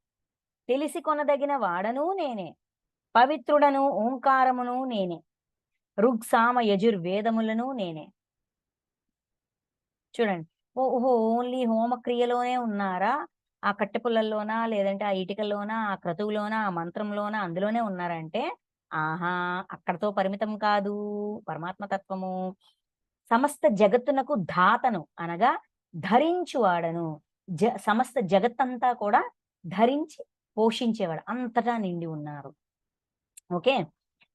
తెలిసి కొనదగిన వాడను నేనే. పవిత్రుడను, ఓంకారమును నేనే. ఋగ్సామ యజుర్వేదములను నేనే. చూడండి. ఓహో! ఓన్లీ హోమక్రియలోనే ఉన్నారా? ఆ కట్టెపుల్లల్లోనా? లేదంటే ఆ ఇటికల్లోనా? ఆ క్రతువులోనా? ఆ మంత్రంలోనా? అందులోనే ఉన్నారంటే, ఆహా! అక్కడితో పరిమితం కాదు పరమాత్మ తత్వము. సమస్త జగత్తునకు ధాతను అనగా ధరించువాడను. సమస్త జగత్తంతా కూడా ధరించి పోషించేవాడు. అంతటా నిండి ఉన్నారు. ఓకే.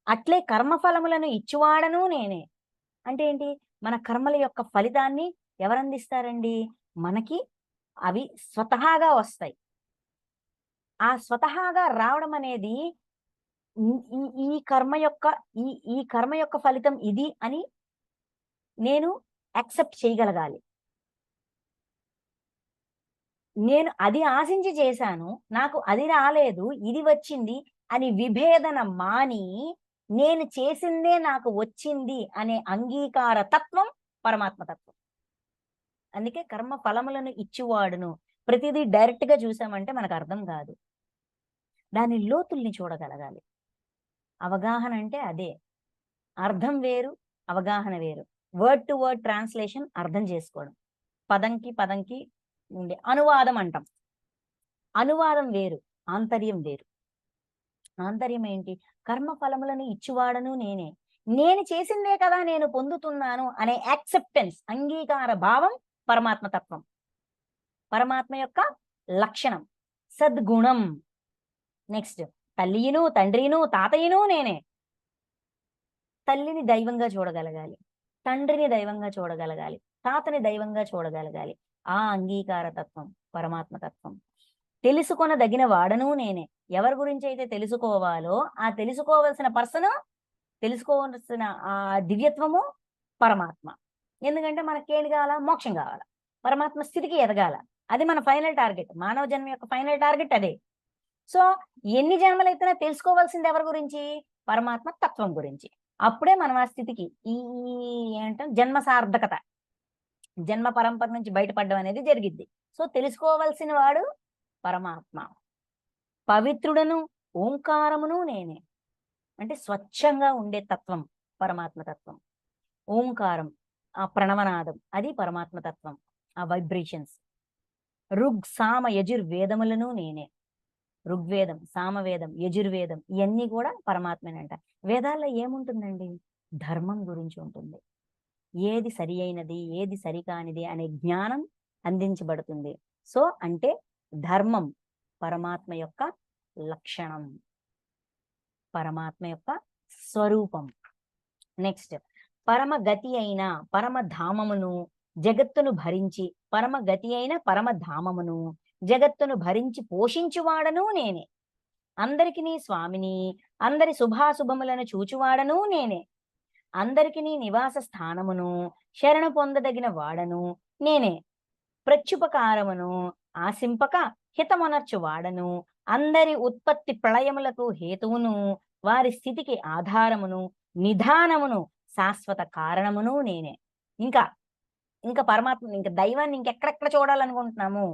అట్లే కర్మఫలములను ఇచ్చువాడను నేనే. అంటే ఏంటి? మన కర్మల యొక్క ఫలితాన్ని ఎవరందిస్తారండి? మనకి అవి స్వతహాగా వస్తాయి. ఆ స్వతహాగా రావడం అనేది ఈ ఈ ఈ కర్మ యొక్క ఈ ఈ కర్మ యొక్క ఫలితం ఇది అని నేను యాక్సెప్ట్ చేయగలగాలి. నేను అది ఆశించి చేశాను. నాకు అది రాలేదు. ఇది వచ్చింది అని విభేదన మాని, నేను చేసిందే నాకు వచ్చింది అనే అంగీకార తత్వం పరమాత్మ తత్వం. అందుకే కర్మ ఫలములను ఇచ్చువాడును. ప్రతిదీ డైరెక్ట్‌గా చూసామంటే మనకర్థం కాదు. దాని లోతుల్ని చూడగలగాలి. అవగాహన అంటే అదే. అర్థం వేరు, అవగాహన వేరు. వర్డ్ టు వర్డ్ ట్రాన్స్‌లేషన్ అర్థం చేసుకోవడం. పదంకి, పదంకి ఉండే అనువాదం అంటాం. అనువాదం వేరు, ఆంతర్యం వేరు. ఆంతర్యం ఏంటి? కర్మ ఫలములను ఇచ్చువాడను నేనే. నేను చేసిందే కదా నేను పొందుతున్నాను అనే యాక్సెప్టెన్స్, అంగీకార భావం పరమాత్మ తత్వం. పరమాత్మ యొక్క లక్షణం. సద్గుణం. నెక్స్ట్ తల్లియును, తండ్రియును, తాతయ్యను నేనే. తల్లిని దైవంగా చూడగలగాలి. తండ్రిని దైవంగా చూడగలగాలి. తాతని దైవంగా చూడగలగాలి. ఆ అంగీకార తత్వం పరమాత్మ తత్వం. తెలుసుకొనదగిన వాడను నేనే. ఎవరి గురించైతే తెలుసుకోవాలో ఆ తెలుసుకోవాల్సిన పర్సను, తెలుసుకోవాల్సిన ఆ దివ్యత్వము పరమాత్మ. ఎందుకంటే మనకేంటి కావాల? మోక్షం కావాల. పరమాత్మ స్థితికి ఎదగాల. అది మన ఫైనల్ టార్గెట్. మానవ జన్మ యొక్క ఫైనల్ టార్గెట్ అదే. సో, ఎన్ని జన్మలెత్తినా తెలుసుకోవాల్సింది ఎవరి గురించి? పరమాత్మ తత్వం గురించి. అప్పుడే మనం ఆ స్థితికి ఈ ఈ ఏమంటాం జన్మ సార్థకత, జన్మ పరంపర నుంచి బయటపడడం అనేది జరిగిద్ది. సో, తెలుసుకోవాల్సిన వాడు పరమాత్మ. పవిత్రుడను, ఓంకారమును నేనే. అంటే స్వచ్ఛంగా ఉండే తత్వం పరమాత్మ తత్వం. ఓంకారం, ఆ ప్రణవనాదం అది పరమాత్మ తత్వం. ఆ వైబ్రేషన్స్. సామ, యజుర్వేదములను నేనే. ఋగ్వేదం, సామవేదం, యజుర్వేదం ఇయన్నీ కూడా పరమాత్మేనంట. వేదాల్లో ఏముంటుందండి? ధర్మం గురించి ఉంటుంది. ఏది సరి అయినది, ఏది సరికానిది అనే జ్ఞానం అందించబడుతుంది. సో, అంటే ధర్మం పరమాత్మ యొక్క లక్షణం. పరమాత్మ యొక్క స్వరూపం. నెక్స్ట్ పరమ గతి అయిన పరమధామమును జగత్తును భరించి, పరమ గతి అయిన పరమధామమును జగత్తును భరించి పోషించువాడను నేనే. అందరికి నీ స్వామిని, అందరి శుభాశుభములను చూచువాడను నేనే. అందరికి నీ నివాస స్థానమును శరణు పొందదగిన వాడను నేనే. ప్రత్యుపకారమును ఆశింపక హితమునర్చు వాడను, అందరి ఉత్పత్తి ప్రళయములకు హేతువును, వారి స్థితికి ఆధారమును నిధానమును శాశ్వత కారణమును నేనే. ఇంకా ఇంకా పరమాత్మ, ఇంకా దైవాన్ని ఇంకెక్కడెక్కడ చూడాలనుకుంటున్నాము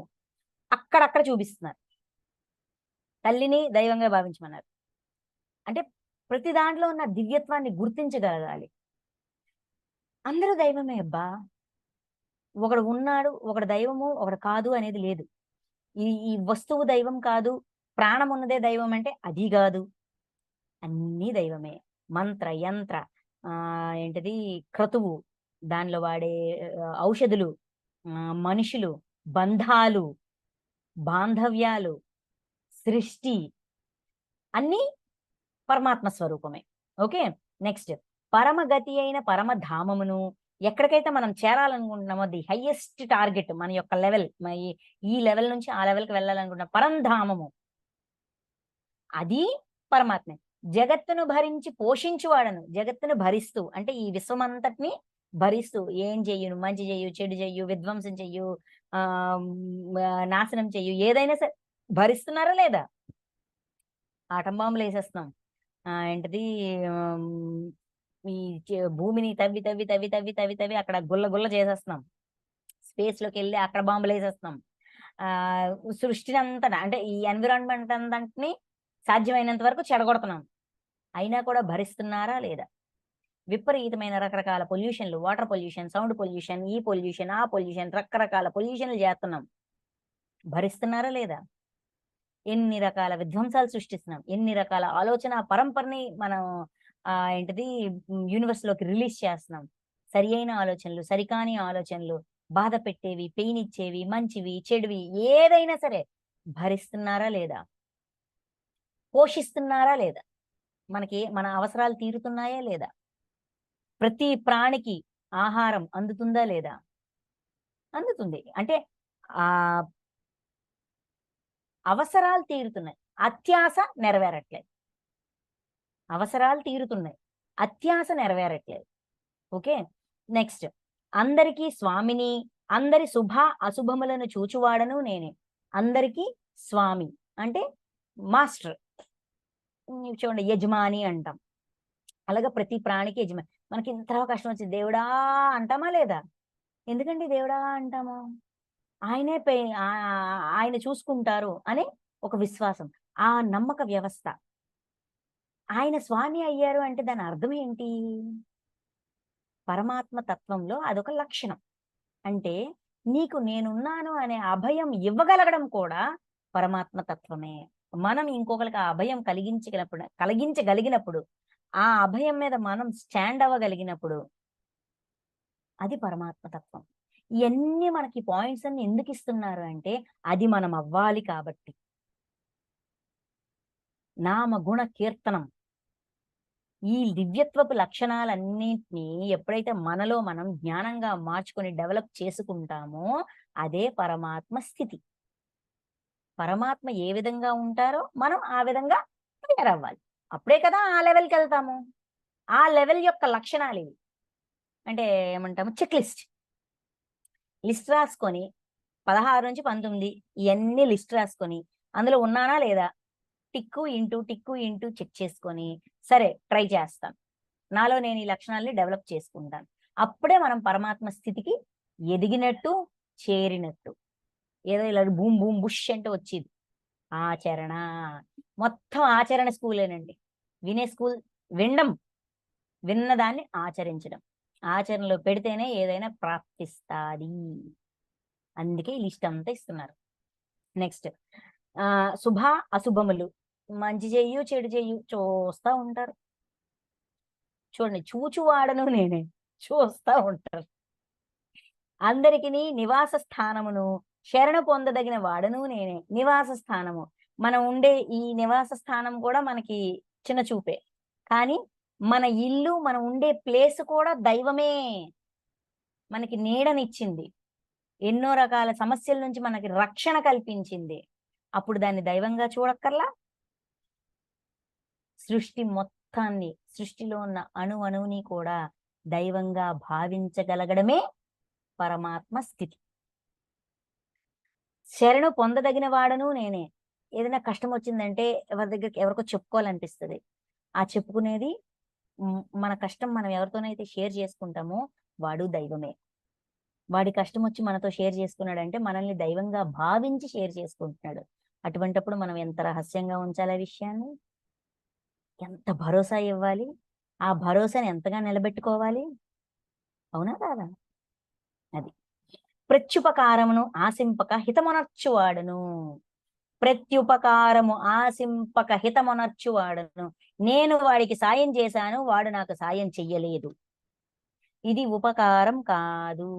అక్కడక్కడ చూపిస్తున్నారు. తల్లిని దైవంగా భావించమన్నారు. అంటే ప్రతి దాంట్లో ఉన్న దివ్యత్వాన్ని గుర్తించగలగాలి. అందరూ దైవమే అబ్బా. ఒకడు ఉన్నాడు, ఒకడు దైవము, ఒకడు కాదు అనేది లేదు. ఈ ఈ వస్తువు దైవం కాదు, ప్రాణం ఉన్నదే దైవం అంటే అది కాదు. అన్నీ దైవమే. మంత్ర యంత్ర ఏంటిది క్రతువు, దానిలో వాడే ఔషధులు, మనుషులు, బంధాలు, బాంధవ్యాలు, సృష్టి అన్నీ పరమాత్మ స్వరూపమే. ఓకే. నెక్స్ట్, పరమగతి అయిన పరమధామమును, ఎక్కడికైతే మనం చేరాలనుకుంటున్నామో ది హైయెస్ట్ టార్గెట్, మన యొక్క లెవెల్, ఈ లెవెల్ నుంచి ఆ లెవెల్కి వెళ్ళాలనుకుంటున్న పరంధామము, అది పరమాత్మే. జగత్తును భరించి పోషించువాడను, జగత్తును భరిస్తూ అంటే ఈ విశ్వమంతటిని భరిస్తూ, ఏం చెయ్యును, మంచి చెయ్యు, చెడు చెయ్యు, విధ్వంసం చెయ్యు, ఆ నాశనం చెయ్యు, ఏదైనా సరే భరిస్తున్నారా లేదా? ఆటం బాంబులు వేసేస్తున్నాం. ఏంటిది, ఈ భూమిని తవ్వి తవ్వి తవ్వి తవ్వి తవ్వి తవ్వి అక్కడ గుల్ల గుల్ల చేసేస్తున్నాం. స్పేస్ లోకి వెళ్ళి అక్కడ బాంబులు వేసేస్తున్నాం. సృష్టిని అంతా అంటే ఈ ఎన్విరాన్మెంట్ అంతటిని సాధ్యమైనంత వరకు చెడగొడుతున్నాం. అయినా కూడా భరిస్తున్నారా లేదా? విపరీతమైన రకరకాల పొల్యూషన్లు, వాటర్ పొల్యూషన్, సౌండ్ పొల్యూషన్, ఈ పొల్యూషన్, ఆ పొల్యూషన్, రకరకాల పొల్యూషన్లు చేస్తున్నాం. భరిస్తున్నారా లేదా? ఎన్ని రకాల విధ్వంసాలు సృష్టిస్తున్నాం, ఎన్ని రకాల ఆలోచన పరంపరని మనం ఏంటిది యూనివర్స్ లోకి రిలీజ్ చేస్తున్నాం. సరి అయిన ఆలోచనలు, సరికాని ఆలోచనలు, బాధ పెట్టేవి, పెయిన్ ఇచ్చేవి, మంచివి, చెడువి, ఏదైనా సరే భరిస్తున్నారా లేదా? పోషిస్తున్నారా లేదా? మనకి మన అవసరాలు తీరుతున్నాయా లేదా? ప్రతి ప్రాణికి ఆహారం అందుతుందా లేదా? అందుతుంది. అంటే ఆ అవసరాలు తీరుతున్నాయి, అత్యాస నెరవేరట్లేదు. అవసరాలు తీరుతున్నాయి, అత్యాస నెరవేరట్లేదు. ఓకే. నెక్స్ట్, అందరికీ స్వామిని, అందరి శుభ అశుభములను చూచువాడను నేనే. అందరికీ స్వామి అంటే మాస్టర్. చూడండి, యజమాని అంటాం. అలాగే ప్రతి ప్రాణికి యజమాని. మనకి ఇంతలో కష్టం వచ్చింది, దేవుడా అంటామా లేదా? ఎందుకండి దేవుడా అంటాము? ఆయనే ఆయన చూసుకుంటారు అనే ఒక విశ్వాసం, ఆ నమ్మక వ్యవస్థ. ఆయన స్వామి అయ్యారు అంటే దాని అర్థం ఏంటి? పరమాత్మ తత్వంలో అదొక లక్షణం. అంటే నీకు నేనున్నాను అనే అభయం ఇవ్వగలగడం కూడా పరమాత్మ తత్వమే. మనం ఇంకొకరికి ఆ అభయం కలిగించగలిగినప్పుడు, ఆ అభయం మీద మనం స్టాండ్ అవ్వగలిగినప్పుడు అది పరమాత్మ తత్వం. ఇవన్నీ మనకి పాయింట్స్ అన్ని ఎందుకు ఇస్తున్నారు అంటే అది మనం అవ్వాలి కాబట్టి. నామ గుణ కీర్తనం, ఈ దివ్యత్వపు లక్షణాలన్నింటినీ ఎప్పుడైతే మనలో మనం జ్ఞానంగా మార్చుకొని డెవలప్ చేసుకుంటామో అదే పరమాత్మ స్థితి. పరమాత్మ ఏ విధంగా ఉంటారో మనం ఆ విధంగా తయారవ్వాలి. అప్పుడే కదా ఆ లెవెల్కి వెళ్తాము. ఆ లెవెల్ యొక్క లక్షణాలు ఇవి. అంటే ఏమంటాము, చెక్ లిస్ట్ రాసుకొని 16 నుంచి 19 ఇవన్నీ లిస్ట్ రాసుకొని అందులో ఉన్నానా లేదా టిక్కు ఇంటూ చెక్ చేసుకొని, సరే ట్రై చేస్తాను, నాలో నేను ఈ లక్షణాలని డెవలప్ చేసుకుంటాను. అప్పుడే మనం పరమాత్మ స్థితికి ఎదిగినట్టు, చేరినట్టు. ఏదో ఇలా బూమ్ బూమ్ బుష్ అంటే వచ్చేది ఆచరణ. మొత్తం ఆచరణ స్కూలేనండి. వినే స్కూల్ వినడం, విన్నదాన్ని ఆచరించడం, ఆచరణలో పెడితేనే ఏదైనా ప్రాప్తిస్తాది. అందుకే ఈ లిస్ట్ అంతా ఇస్తున్నారు. నెక్స్ట్, శుభ అశుభములు, మంచి చెయ్యు చెడు చెయ్యు చూస్తా ఉంటారు. చూడండి, చూచువాడను నేనే, చూస్తా ఉంటారు. అందరికి నివాస స్థానమును శరణ పొందదగిన వాడను నేనే. నివాస స్థానము, మనం ఉండే ఈ నివాస స్థానం కూడా మనకి చిన్న చూపే, కానీ మన ఇల్లు, మనం ఉండే ప్లేస్ కూడా దైవమే. మనకి నీడనిచ్చింది, ఎన్నో రకాల సమస్యల నుంచి మనకి రక్షణ కల్పించింది. అప్పుడు దాన్ని దైవంగా చూడక్కర్లా? సృష్టి మొత్తాన్ని, సృష్టిలో ఉన్న అణువుని కూడా దైవంగా భావించగలగడమే పరమాత్మ స్థితి. శరణు పొందదగిన వాడను నేనే. ఏదైనా కష్టం వచ్చిందంటే ఎవరికో చెప్పుకోవాలనిపిస్తది. ఆ చెప్పుకునేది మన కష్టం మనం ఎవరితోనైతే షేర్ చేసుకుంటామో వాడు దైవమే. వాడి కష్టం వచ్చి మనతో షేర్ చేసుకున్నాడంటే మనల్ని దైవంగా భావించి షేర్ చేసుకుంటున్నాడు. అటువంటప్పుడు మనం ఎంత రహస్యంగా ఉంచాలి ఆ విషయాన్ని? ఎంత భరోసా ఇవ్వాలి? ఆ భరోసాని ఎంతగా నిలబెట్టుకోవాలి? అవునా కాదా? అది. ప్రత్యుపకారమును ఆశింపక హితమునర్చువాడును. ప్రత్యుపకారము ఆశింపక హితమునర్చువాడును. నేను వాడికి సాయం చేశాను, వాడు నాకు సాయం చెయ్యలేదు. ఇది ఉపకారం కాదు.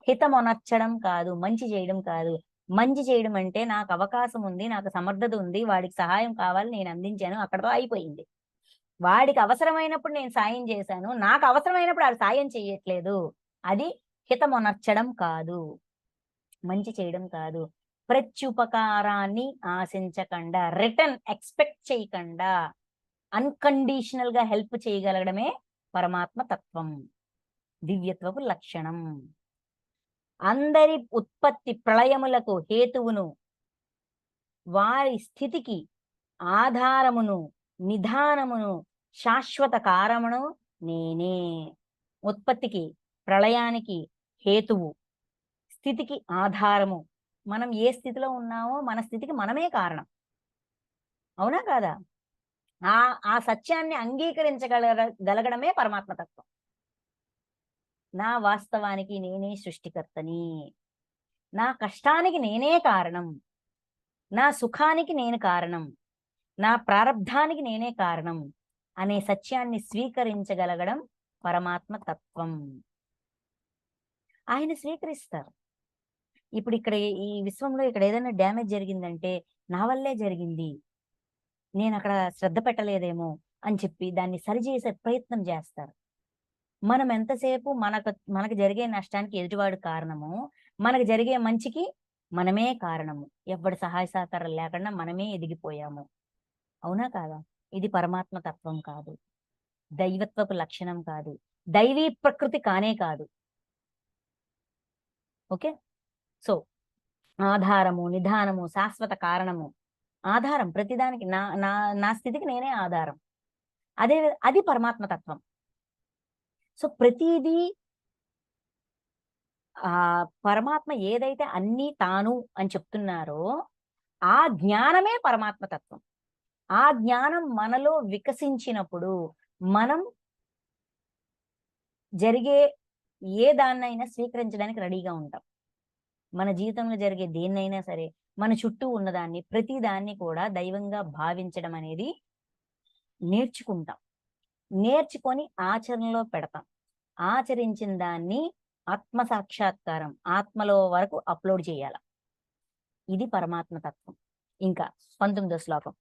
హితమునర్చడం కాదు, మంచి చేయడం కాదు. మంచి చేయడం అంటే నాకు అవకాశం ఉంది, నాకు సమర్థత ఉంది, వాడికి సహాయం కావాలి, నేను అందించాను, అక్కడతో అయిపోయింది. వాడికి అవసరమైనప్పుడు నేను సాయం చేశాను, నాకు అవసరమైనప్పుడు వాడు సాయం చెయ్యట్లేదు. అది హితమునర్చడం కాదు, మంచి చేయడం కాదు. ప్రత్యుపకారాన్ని ఆశించకుండా, రిటర్న్ ఎక్స్పెక్ట్ చేయకుండా అన్కండిషనల్ గా హెల్ప్ చేయగలగడమే పరమాత్మ తత్వం, దివ్యత్వపు లక్షణం. అందరి ఉత్పత్తి ప్రళయములకు హేతువును, వారి స్థితికి ఆధారమును, నిధానమును, శాశ్వత కారమును నేనే. ఉత్పత్తికి, ప్రళయానికి హేతువు, స్థితికి ఆధారము. మనం ఏ స్థితిలో ఉన్నామో మన స్థితికి మనమే కారణం. అవునా కాదా? ఆ ఆ సత్యాన్ని గలగడమే పరమాత్మతత్వం. నా వాస్తవానికి నేనే సృష్టికర్తని, నా కష్టానికి నేనే కారణం, నా సుఖానికి నేను కారణం, నా ప్రారబ్ధానికి నేనే కారణం అనే సత్యాన్ని స్వీకరించగలగడం పరమాత్మ తత్వం. ఆయన స్వీకరిస్తారు. ఇప్పుడు ఇక్కడ ఈ విశ్వంలో ఇక్కడ ఏదైనా డ్యామేజ్ జరిగిందంటే నా వల్లే జరిగింది, నేను అక్కడ శ్రద్ధ పెట్టలేదేమో అని చెప్పి దాన్ని సరిచేసే ప్రయత్నం చేస్తారు. మనం ఎంతసేపు మనకు జరిగే నష్టానికి ఎదుటివాడు కారణము, మనకు జరిగే మంచికి మనమే కారణము. ఎవరి సహాయ సహకారాలు లేకుండా మనమే ఎదిగిపోయాము. అవునా కాదా? ఇది పరమాత్మ తత్వం కాదు, దైవత్వపు లక్షణం కాదు, దైవీ ప్రకృతి కానే కాదు. ఓకే. సో ఆధారము, నిధానము, శాశ్వత కారణము. ఆధారం ప్రతిదానికి, నా నా నా స్థితికి నేనే ఆధారం. అది పరమాత్మ తత్వం. సో ప్రతిదీ పరమాత్మ ఏదైతే అన్నీ తాను అని చెప్తున్నారో ఆ జ్ఞానమే పరమాత్మ తత్వం. ఆ జ్ఞానం మనలో వికసించినప్పుడు మనం జరిగే ఏ దాన్నైనా స్వీకరించడానికి రెడీగా ఉంటాం. మన జీవితంలో జరిగే దేన్నైనా సరే, మన చుట్టూ ఉన్నదాన్ని, ప్రతి దాన్ని కూడా దైవంగా భావించడం అనేది నేర్చుకుంటాం. నేర్చుకొని ఆచరణలో పెడతాం. ఆచరించిన దాన్ని ఆత్మ సాక్షాత్కారం, ఆత్మలో వరకు అప్లోడ్ చేయాలి. ఇది పరమాత్మ తత్వం. ఇంకా 19వ శ్లోకం.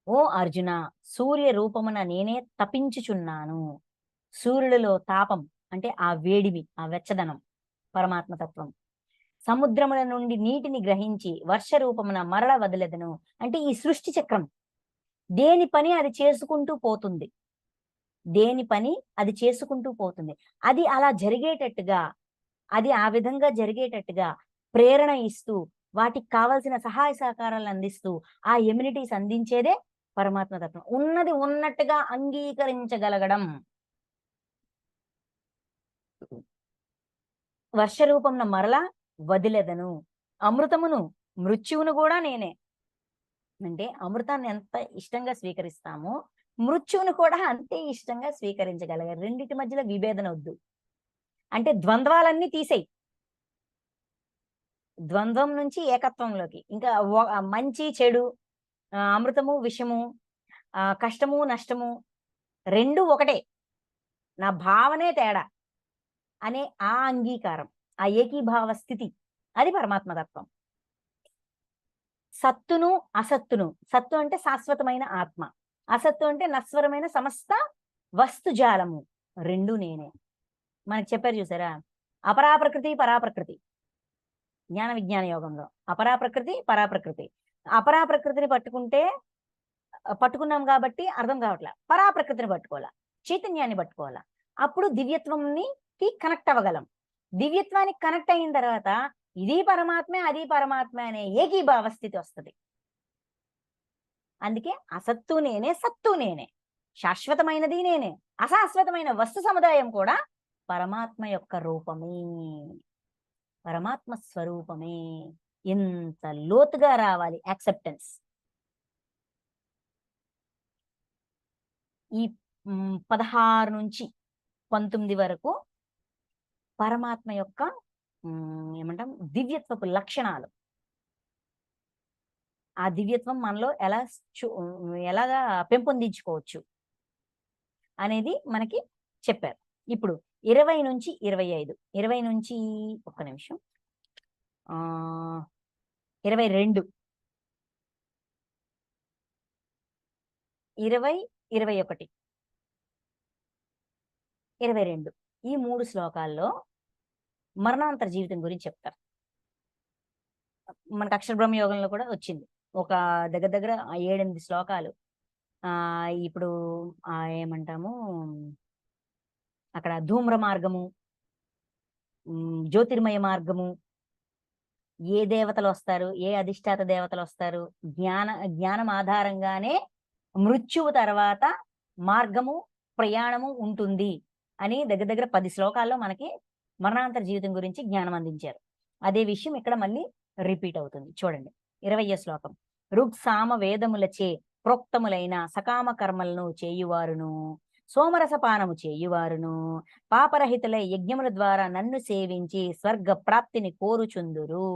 ఓ అర్జున, సూర్య రూపమున నేనే తపించుచున్నాను. సూర్యుడిలో తాపం అంటే ఆ వేడిమి, ఆ వెచ్చదనం పరమాత్మ తత్వం. సముద్రముల నుండి నీటిని గ్రహించి వర్ష రూపమున మరల వదిలెదను అంటే ఈ సృష్టి చక్రం దేని పని అది చేసుకుంటూ పోతుంది. దేని పని అది చేసుకుంటూ పోతుంది. అది అలా జరిగేటట్టుగా, అది ఆ విధంగా జరిగేటట్టుగా ప్రేరణ ఇస్తూ, వాటికి కావలసిన సహాయ సహకారాలు అందిస్తూ, ఆ ఎమ్యూనిటీస్ అందించేదే పరమాత్మ తత్వం. ఉన్నది ఉన్నట్టుగా అంగీకరించగలగడం. వర్ష రూపంన మరలా వదిలెదను. అమృతమును, మృత్యువును కూడా నేనే. అంటే అమృతాన్ని ఎంత ఇష్టంగా స్వీకరిస్తామో మృత్యువును కూడా అంతే ఇష్టంగా స్వీకరించగలగాలి. రెండిటి మధ్యలో విభేదన వద్దు. అంటే ద్వంద్వాలన్నీ తీసేయి. ద్వంద్వం నుంచి ఏకత్వంలోకి. ఇంకా మంచి చెడు, అమృతము విషము, కష్టము నష్టము రెండు ఒకటే. నా భావనే తేడా అనే ఆ అంగీకారం, ఆ ఏకీభావ స్థితి అది పరమాత్మతత్వం. సత్తును అసత్తును, సత్తు అంటే శాశ్వతమైన ఆత్మ, అసత్తు అంటే నశ్వరమైన సమస్త వస్తుజాలము, రెండు నేనే. మనకి చెప్పారు చూసారా, అపరాప్రకృతి పరాప్రకృతి, జ్ఞాన విజ్ఞాన యోగంలో అపరాప్రకృతి పరాప్రకృతి. అపరాప్రకృతిని పట్టుకున్నాం కాబట్టి అర్థం కావట్లే, పరాప్రకృతిని పట్టుకోవాలా, చైతన్యాన్ని పట్టుకోవాలా, అప్పుడు దివ్యత్వంని కనెక్ట్ అవ్వగలం. దివ్యత్వానికి కనెక్ట్ అయిన తర్వాత ఇది పరమాత్మే అది పరమాత్మే అనే ఏకీభావ స్థితి వస్తుంది. అందుకే అసత్తు నేనే, సత్తు నేనే, శాశ్వతమైనది నేనే, అశాశ్వతమైన వస్తు సముదాయం కూడా పరమాత్మ యొక్క రూపమే, పరమాత్మ స్వరూపమే. ఎంత లోతుగా రావాలి యాక్సెప్టెన్స్. ఈ 16 నుంచి 19 వరకు పరమాత్మ యొక్క ఏమంటాం దివ్యత్వపు లక్షణాలు. ఆ దివ్యత్వం మనలో ఎలాగా పెంపొందించుకోవచ్చు అనేది మనకి చెప్పారు. ఇప్పుడు 20 నుంచి 25, 20 నుంచి ఒక్క నిమిషం 22, 20, 21, 22 ఈ 3 శ్లోకాల్లో మరణాంతర జీవితం గురించి చెప్తారు. మనకు అక్షర బ్రహ్మ యోగంలో కూడా వచ్చింది ఒక దగ్గర 7-8 శ్లోకాలు. ఇప్పుడు ఏమంటాము అక్కడ ధూమ్ర మార్గము, జ్యోతిర్మయ మార్గము, ఏ దేవతలు వస్తారు, ఏ అధిష్టాత దేవతలు వస్తారు, జ్ఞానం ఆధారంగానే మృత్యువు తర్వాత మార్గము ప్రయాణము ఉంటుంది అని దగ్గర 10 శ్లోకాల్లో మనకి మరణాంతర జీవితం గురించి జ్ఞానం అందించారు. అదే విషయం ఇక్కడ మళ్ళీ రిపీట్ అవుతుంది. చూడండి 20వ శ్లోకం. ఋగ్సామ వేదములచే ప్రోక్తములైన సకామ కర్మలను చేయువారును, సోమరసపానము చేయువారును, పాపరహితులై యజ్ఞముల ద్వారా నన్ను సేవించి స్వర్గ ప్రాప్తిని కోరుచుందురు.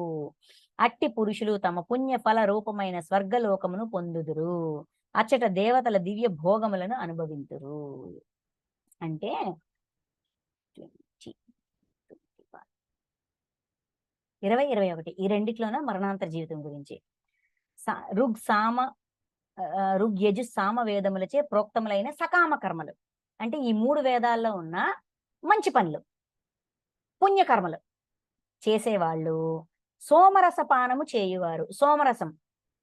అట్టి పురుషులు తమ పుణ్య ఫల రూపమైన స్వర్గలోకమును పొందుదురు. అచ్చట దేవతల దివ్య భోగములను అనుభవింతురు. అంటే 20, 21 ఈ రెండిట్లోన మరణాంతర జీవితం గురించి. ఋగ్ యజు సామ వేదములచే ప్రోక్తములైన సకామ కర్మలు అంటే ఈ 3 వేదాల్లో ఉన్న మంచి పనులు, పుణ్యకర్మలు చేసేవాళ్ళు, సోమరస పానము చేయువారు. సోమరసం,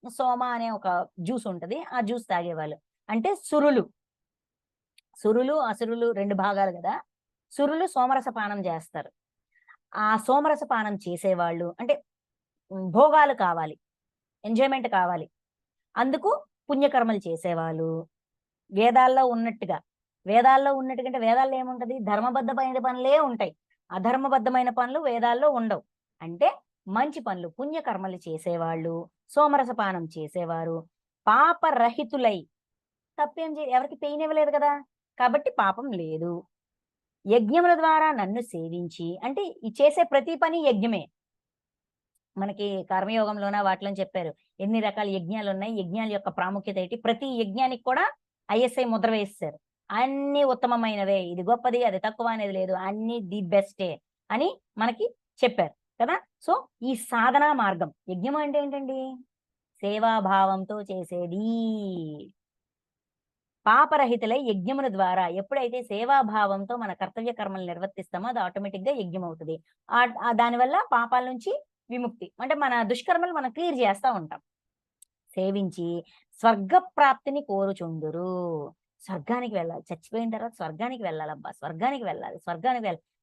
సోమ అనే ఒక జ్యూస్ ఉంటది, ఆ జ్యూస్ తాగేవాళ్ళు అంటే సురులు. అసురులు 2 భాగాలు కదా. సురులు సోమరస పానం చేస్తారు. ఆ సోమరస పానం చేసేవాళ్ళు అంటే భోగాలు కావాలి, ఎంజాయ్మెంట్ కావాలి, అందుకు పుణ్యకర్మలు చేసేవాళ్ళు. వేదాల్లో ఉన్నట్టుగా అంటే వేదాల్లో ఏముంటది, ధర్మబద్ధమైన పనులే ఉంటాయి, అధర్మబద్ధమైన పనులు వేదాల్లో ఉండవు. అంటే మంచి పనులు పుణ్యకర్మలు చేసేవాళ్ళు, సోమరసపానం చేసేవారు, పాపరహితులై, తప్పేం ఎవరికి పెయిన్ ఇవ్వలేదు కదా కాబట్టి పాపం లేదు. యజ్ఞముల ద్వారా నన్ను సేవించి అంటే ఈ చేసే ప్రతి పని యజ్ఞమే. మనకి కర్మయోగంలోన వాటిలో చెప్పారు ఎన్ని రకాల యజ్ఞాలు ఉన్నాయి, యజ్ఞాల యొక్క ప్రాముఖ్యత ఏంటి, ప్రతి యజ్ఞానికి కూడా ISI ముద్ర వేస్తారు. అన్ని ఉత్తమమైనవే, ఇది గొప్పది అది తక్కువ అనేది లేదు, అన్ని ది బెస్టే అని మనకి చెప్పారు కదా. సో ఈ సాధనా మార్గం, యజ్ఞం అంటే ఏంటండి, సేవాభావంతో చేసేది. పాపరహితులై యజ్ఞముల ద్వారా ఎప్పుడైతే సేవాభావంతో మన కర్తవ్య కర్మలు నిర్వర్తిస్తామో అది ఆటోమేటిక్ గా యజ్ఞం అవుతుంది. దానివల్ల పాపాల నుంచి విముక్తి అంటే మన దుష్కర్మలు మనం క్లియర్ చేస్తూ ఉంటాం. సేవించి స్వర్గ ప్రాప్తిని కోరుచుందురు. స్వర్గానికి వెళ్ళాలి, చచ్చిపోయిన తర్వాత స్వర్గానికి వెళ్ళాలబ్బా,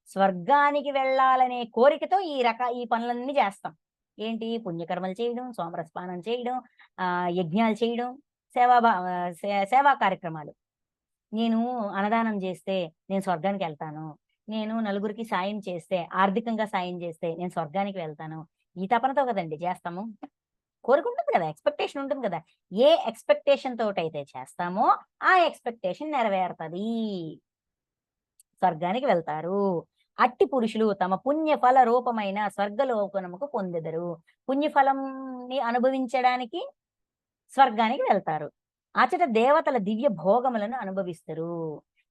స్వర్గానికి వెళ్ళాలనే కోరికతో ఈ పనులన్నీ చేస్తాం. ఏంటి, పుణ్యకర్మలు చేయడం, సోమరసపానం చేయడం, యజ్ఞాలు చేయడం, సేవా కార్యక్రమాలు. నేను అన్నదానం చేస్తే నేను స్వర్గానికి వెళ్తాను, నేను నలుగురికి సాయం చేస్తే, ఆర్థికంగా సాయం చేస్తే నేను స్వర్గానికి వెళ్తాను. ఈ తపనతో కదండి చేస్తాము. కోరుకుంటుంది కదా, ఎక్స్పెక్టేషన్ ఉంటుంది కదా. ఏ ఎక్స్పెక్టేషన్ తోటైతే చేస్తామో ఆ ఎక్స్పెక్టేషన్ నెరవేరుతుంది, స్వర్గానికి వెళ్తారు. అట్టి పురుషులు తమ పుణ్యఫల రూపమైన స్వర్గలోకనముకు పొందెదరు. పుణ్యఫలంని అనుభవించడానికి స్వర్గానికి వెళ్తారు. అచట దేవతల దివ్య భోగములను అనుభవిస్తారు.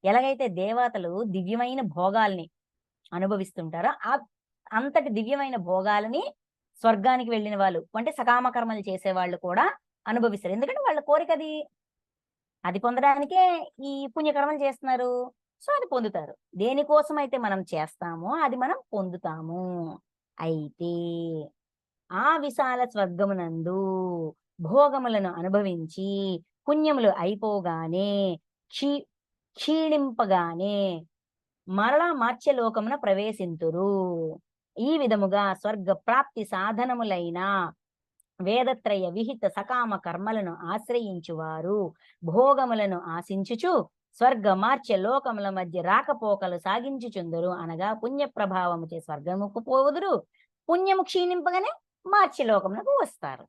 ఎలాగైతే దేవతలు దివ్యమైన భోగాల్ని అనుభవిస్తుంటారో అంతటి దివ్యమైన భోగాలని స్వర్గానికి వెళ్ళిన వాళ్ళు అంటే సకామ కర్మలు చేసే వాళ్ళు కూడా అనుభవిస్తారు. ఎందుకంటే వాళ్ళ కోరిక అది. అది పొందడానికే ఈ పుణ్యకర్మలు చేస్తున్నారు. సో, అది పొందుతారు. దేనికోసం అయితే మనం చేస్తామో అది మనం పొందుతాము. అయితే ఆ విశాల స్వర్గమునందు భోగములను అనుభవించి పుణ్యములు అయిపోగానే క్షీ క్షీణింపగానే మరలా మార్త్యలోకమున ప్రవేశింతురు. ఈ విధముగా స్వర్గ ప్రాప్తి సాధనములైన వేదత్రయ విహిత సకామ కర్మలను ఆశ్రయించువారు భోగములను ఆశించుచు స్వర్గ మార్చ్య లోకముల మధ్య రాకపోకలు సాగించుచుందరు. అనగా పుణ్య ప్రభావముచే స్వర్గముకు పోవుదురు. పుణ్యము క్షీణింపగానే మార్చ్యలోకమునకు వస్తారు.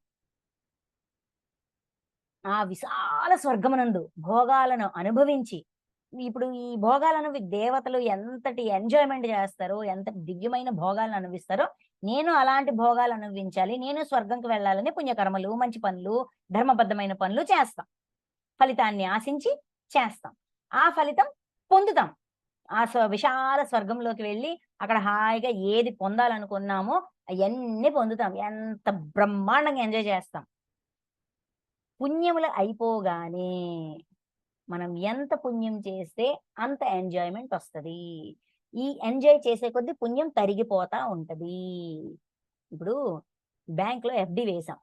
ఆ విశాల స్వర్గమునందు భోగాలను అనుభవించి, ఇప్పుడు ఈ భోగాలను దేవతలు ఎంతటి ఎంజాయ్మెంట్ చేస్తారో, ఎంత దివ్యమైన భోగాలను అనుభవిస్తారో, నేను అలాంటి భోగాలు అనుభవించాలి, నేను స్వర్గంకి వెళ్ళాలని పుణ్యకర్మలు, మంచి పనులు, ధర్మబద్ధమైన పనులు చేస్తాం. ఫలితాన్ని ఆశించి చేస్తాం. ఆ ఫలితం పొందుతాం. ఆ విశాల స్వర్గంలోకి వెళ్ళి అక్కడ హాయిగా ఏది పొందాలనుకున్నామో అవన్నీ పొందుతాం. ఎంత బ్రహ్మాండంగా ఎంజాయ్ చేస్తాం. పుణ్యములు అయిపోగానే మనం ఎంత పుణ్యం చేస్తే అంత ఎంజాయ్మెంట్ వస్తది. ఈ ఎంజాయ్ చేసే కొద్దీ పుణ్యం తరిగిపోతా ఉంటది. ఇప్పుడు బ్యాంక్‌లో ఎఫ్‌డి వేశాం.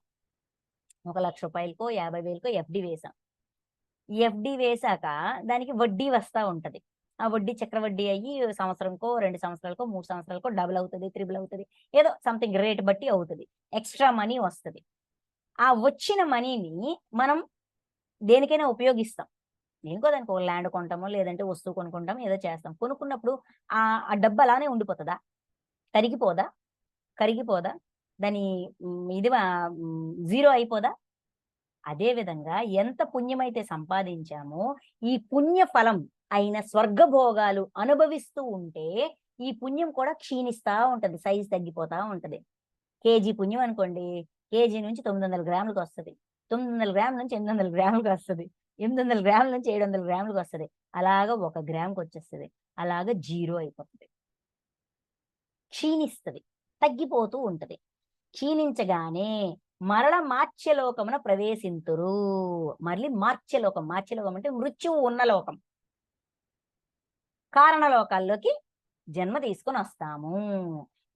ఒక 1,00,000 రూపాయలకో, 50,000కో ఎఫ్‌డి వేశాం. ఎఫ్‌డి వేశాక దానికి వడ్డీ వస్తా ఉంటది. ఆ వడ్డీ చక్రవడ్డీ అయ్యి సంవత్సరంకో, 2 సంవత్సరాలకో, 3 సంవత్సరాలకో డబుల్ అవుతది, త్రిబుల్ అవుతది. ఏదో సంథింగ్ రేట్ బట్టి అవుతది. ఎక్స్‌ట్రా మనీ వస్తది. ఆ వచ్చిన మనీని మనం దేనికైనా ఉపయోగిస్తాం. దేనికో దానికి ఒక ల్యాండ్ కొంటామో, లేదంటే వస్తువు కొనుక్కుంటామో, ఏదో చేస్తాం. కొనుక్కున్నప్పుడు ఆ డబ్బు అలానే ఉండిపోతదా? తరిగిపోదా? కరిగిపోదా? దాని ఇది జీరో అయిపోదా? అదే విధంగా ఎంత పుణ్యమైతే సంపాదించామో, ఈ పుణ్య ఫలం అయిన స్వర్గభోగాలు అనుభవిస్తూ ఉంటే, ఈ పుణ్యం కూడా క్షీణిస్తా ఉంటది. సైజ్ తగ్గిపోతా ఉంటది. కేజీ పుణ్యం అనుకోండి, కేజీ నుంచి 900 గ్రాములకొస్తది. 900 గ్రాముల నుంచి 800 గ్రాములకొస్తది. 800 గ్రాముల నుంచి 700 గ్రాములకొస్తది. అలాగా 1 గ్రాముకొచ్చేస్తది. అలాగా జీరో అయిపోతది. క్షీణిస్తది. తగ్గిపోతూ ఉంటది. క్షీణించగానే మరల మార్త్యలోకమున ప్రవేశింతురు. మళ్ళీ మార్త్యలోకం. మార్త్యలోకం అంటే మృత్యువు ఉన్న లోకం. కారణలోకాల్లోకి జన్మ తీసుకొనొస్తాము.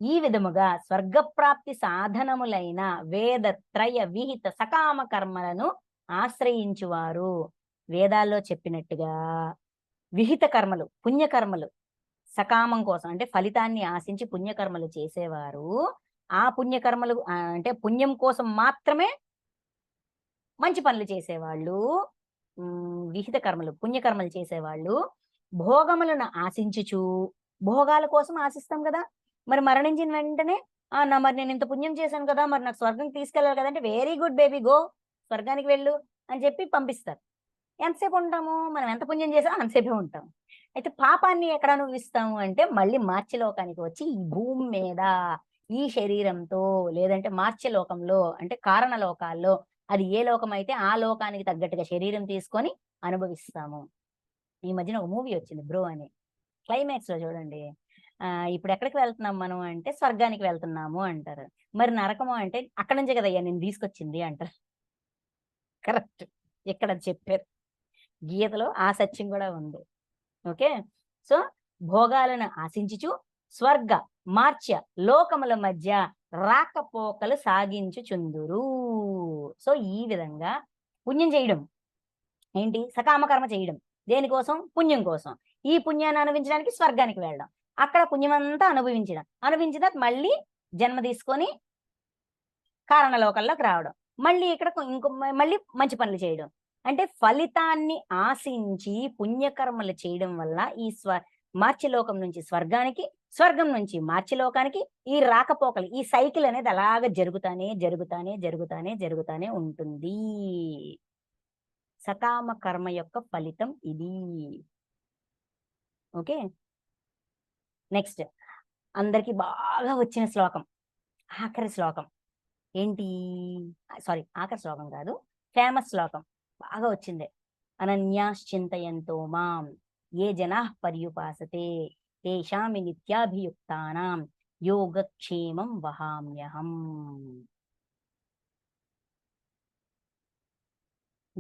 ఈ విధముగా స్వర్గప్రాప్తి సాధనములైన వేద త్రయ విహిత సకామ కర్మలను ఆశ్రయించువారు. వేదాల్లో చెప్పినట్టుగా విహిత కర్మలు, పుణ్యకర్మలు సకామం కోసం అంటే ఫలితాన్ని ఆశించి పుణ్యకర్మలు చేసేవారు. ఆ పుణ్యకర్మలు అంటే పుణ్యం కోసం మాత్రమే మంచి పనులు చేసేవాళ్ళు. విహిత కర్మలు, పుణ్యకర్మలు చేసేవాళ్ళు భోగములను ఆశించుచు భోగాల కోసం ఆశిస్తాం గదా! మరి మరణించిన వెంటనే మరి నేనింత పుణ్యం చేశాను కదా! మరి నాకు స్వర్గంకి తీసుకెళ్ళాలి కదంటే, వెరీ గుడ్ బేబీ గో స్వర్గానికి వెళ్ళు అని చెప్పి పంపిస్తారు. ఎంతసేపు ఉంటాము? మనం ఎంత పుణ్యం చేసామో అంతసేపే ఉంటాం. అయితే పాపాన్ని ఎక్కడ అనుభవిస్తాము అంటే, మళ్ళీ మార్త్యలోకానికి వచ్చి ఈ భూమి మీద ఈ శరీరంతో లేదంటే మార్త్యలోకంలో అంటే కారణ లోకాల్లో అది ఏ లోకమైతే ఆ లోకానికి తగ్గట్టుగా శరీరం తీసుకొని అనుభవిస్తాము. ఈ మధ్యన ఒక మూవీ వచ్చింది 'బ్రో' అని. క్లైమాక్స్‌లో చూడండి. ఇప్పుడెక్కడికి వెళ్తున్నాం మనం అంటే, స్వర్గానికి వెళ్తున్నాము అంటారు. మరి నరకము అంటే, అక్కడి నుంచే కదయ్యా నిన్ను తీసుకొచ్చింది అంటారు. కరెక్ట్. ఇక్కడ చెప్పారు. గీతలో ఆ సత్యం గూడా ఉంది. ఓకే. సో, భోగాలను ఆశించుచు స్వర్గ, మార్త్య లోకముల మధ్య రాకపోకలు సాగించుచుందురు. సో, ఈ విధంగా పుణ్యం చేయడం. ఏంటి? సకామ కర్మ చేయడం. దేనికోసం? పుణ్యం కోసం. ఈ పుణ్యాన్ని అనుభవించడానికి స్వర్గానికి వెళ్ళడం. అక్కడ పుణ్యమంతా అనుభవించడం. అనుభవించిన తర్వాత మళ్ళీ జన్మ తీసుకొని కారణలోకంలోకి రావడం. మళ్ళీ ఇక్కడ మళ్ళీ మంచి పనులు చేయడం. అంటే ఫలితాన్ని ఆశించి పుణ్యకర్మలు చేయడం వల్ల ఈ మార్త్యలోకం నుంచి స్వర్గానికి, స్వర్గం నుంచి మార్త్యలోకానికి ఈ రాకపోకలు, ఈ సైకిల్ అనేది అలాగా జరుగుతానే ఉంటుంది. సకామ కర్మ యొక్క ఫలితం ఇది. ఓకే. నెక్స్ట్ అందరికి బాగా వచ్చిన శ్లోకం. ఆఖరి శ్లోకం. ఏంటి? సారీ, ఆఖరి శ్లోకం కాదు. ఫేమస్ శ్లోకం. బాగా వచ్చిందే. అనన్యాశ్చింతయంతో మాం ఏ జనాః పర్యుపాసతే తేషామి నిత్యాభియుక్తానాం యోగక్షేమం వహామ్యహం.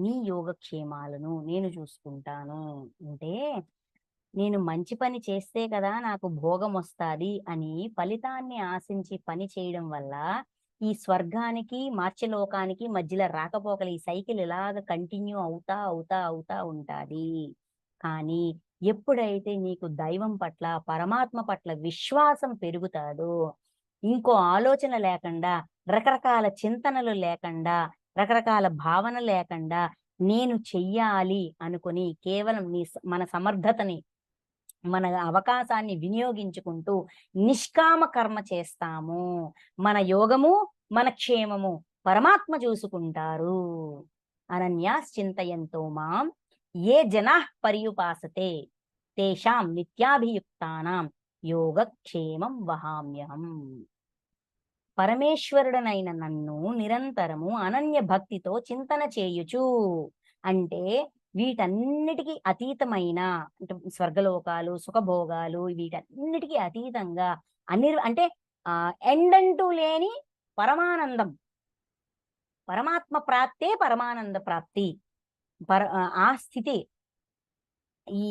నీ యోగక్షేమాలను నేను చూసుకుంటాను. అంటే నేను మంచి పని చేస్తే కదా నాకు భోగం వస్తాది అని ఫలితాన్ని ఆశించి పని చేయడం వల్ల ఈ స్వర్గానికి మార్చలోకానికి మధ్యలో రాకపోకలు ఈ సైకిల్ ఇలాగ కంటిన్యూ అవుతా ఉంటాది. కానీ ఎప్పుడైతే నీకు దైవం పట్ల పరమాత్మ పట్ల విశ్వాసం పెరుగుతాదో, ఇంకో ఆలోచన లేకుండా, రకరకాల చింతనలు లేకుండా, రకరకాల భావన లేకుండా నేను చెయ్యాలి అనుకుని కేవలం మన సమర్థతని, మన అవకాశాన్ని వినియోగించుకుంటూ నిష్కామ కర్మ చేస్తాము. మన యోగము, మన క్షేమము పరమాత్మ చూసుకుంటారు. అనన్యాశ్చింతయంతో మాం ఏ జనాః పర్యుపాసతే తేషాం నిత్యాభియుక్తానాం యోగక్షేమం వహామ్యహం. పరమేశ్వరుడనైన నన్ను నిరంతరము అనన్య భక్తితో చింతన చేయుచు, అంటే వీటన్నిటికీ అతీతమైన, అంటే స్వర్గలోకాలు, సుఖభోగాలు వీటన్నిటికీ అతీతంగా అంటే ఎండంటూ లేని పరమానందం, పరమాత్మ ప్రాప్తే పరమానంద ప్రాప్తి. ఆ స్థితి ఈ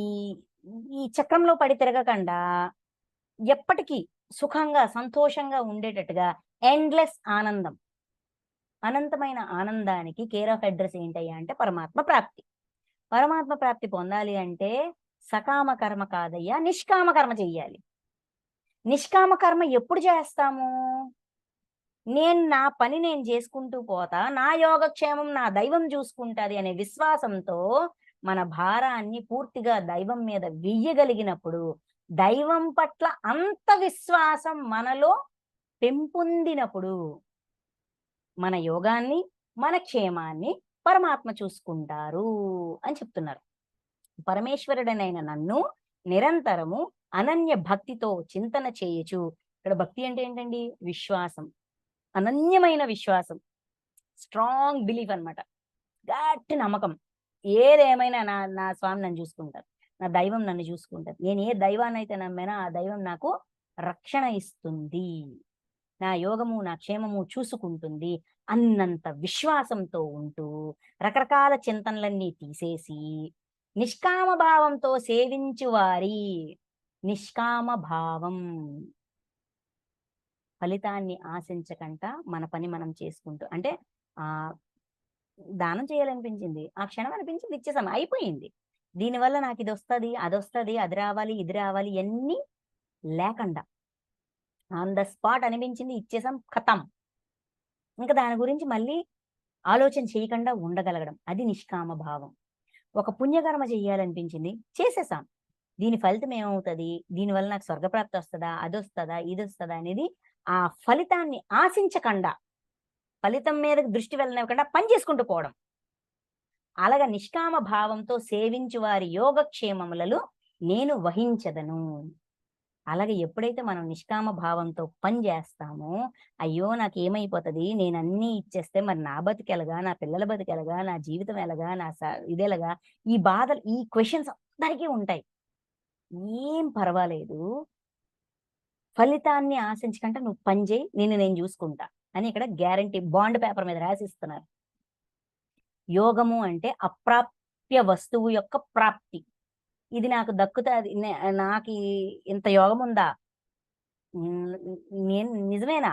ఈ చక్రంలో పడి తిరగకుండా ఎప్పటికీ సుఖంగా సంతోషంగా ఉండేటట్టుగా ఎండ్లెస్ ఆనందం, అనంతమైన ఆనందానికి కేర్ ఆఫ్ అడ్రస్ ఏంటయ్యా అంటే పరమాత్మ ప్రాప్తి. పరమాత్మ ప్రాప్తి పొందాలి అంటే సకామ కర్మ కాదయ్యా, నిష్కామ కర్మ చెయ్యాలి. నిష్కామ కర్మ ఎప్పుడు చేస్తాము? నా పని నేను చేసుకుంటూ పోతా, నా యోగక్షేమం నా దైవం చూసుకుంటాది అనే విశ్వాసంతో మన భారాన్ని పూర్తిగా దైవం మీద వెయ్యగలిగినప్పుడు, దైవం పట్ల అంత విశ్వాసం మనలో పెంపొందినప్పుడు మన యోగాన్ని, మన క్షేమాన్ని పరమాత్మ చూసుకుంటారు అని చెప్తున్నారు. పరమేశ్వరుడనైన నన్ను నిరంతరము అనన్య భక్తితో చింతన చేయొచ్చు. ఇక్కడ భక్తి అంటే ఏంటండి? విశ్వాసం, అనన్యమైన విశ్వాసం, స్ట్రాంగ్ బిలీఫ్ అన్నమాట. గట్టి నమ్మకం. ఏదేమైనా నా నా స్వామి నన్ను చూసుకుంటారు, నా దైవం నన్ను చూసుకుంటారు. నేను ఏ దైవాన్నైతే నమ్మానో ఆ దైవం నాకు రక్షణ ఇస్తుంది, నా యోగము నా క్షేమము చూసుకుంటుంది అన్నంత విశ్వాసంతో ఉంటూ రకరకాల చింతనలన్నీ తీసేసి నిష్కామ భావంతో సేవించు వారి, నిష్కామ భావం ఫలితాన్ని ఆశించకంట మన పని మనం చేసుకుంటూ, అంటే దానం చేయాలనిపించింది, ఆ క్షణం అనిపించింది, ఇచ్చేసాం, అయిపోయింది. దీనివల్ల నాకు ఇది వస్తుంది, అది రావాలి, ఇది రావాలి ఇవన్నీ లేకుండా ఆన్ ద స్పాట్ అనిపించింది, ఇచ్చేసాం, ఖతం. ఇంకా దాని గురించి మళ్ళీ ఆలోచన చేయకుండా ఉండగలగడం, అది నిష్కామ భావం. ఒక పుణ్యకర్మ చెయ్యాలనిపించింది, చేసేసాం, దీని ఫలితం ఏమవుతుంది, దీనివల్ల నాకు స్వర్గప్రాప్తి వస్తుందా, ఇది వస్తుందా అనేది ఆ ఫలితాన్ని ఆశించకుండా, ఫలితం మీద దృష్టి వెళ్ళనివ్వకుండా పని చేసుకుంటూ పోవడం. అలాగా నిష్కామ భావంతో సేవించు వారి యోగక్షేమములలో నేను వహించదను. అలాగే ఎప్పుడైతే మనం నిష్కామ భావంతో పని చేస్తామో, అయ్యో నాకేమైపోతుంది, నేను అన్నీ ఇచ్చేస్తే మరి నా బతికెలగా, నా పిల్లల బతికెలగా, నా జీవితం ఎలాగా, ఇదేలాగా, ఈ బాధలు, ఈ క్వశ్చన్స్ అందరికీ ఉంటాయి. ఏం పర్వాలేదు, ఫలితాన్ని ఆశించకుండా నువ్వు పని చేయి, నేను చూసుకుంటా అని ఇక్కడ గ్యారంటీ బాండ్ పేపర్ మీద రాసిస్తున్నారు. యోగము అంటే అప్రాప్య వస్తువు యొక్క ప్రాప్తి. ఇది నాకు దక్కుతుంది, నాకు ఇంత యోగం ఉందా, నేను నిజమేనా,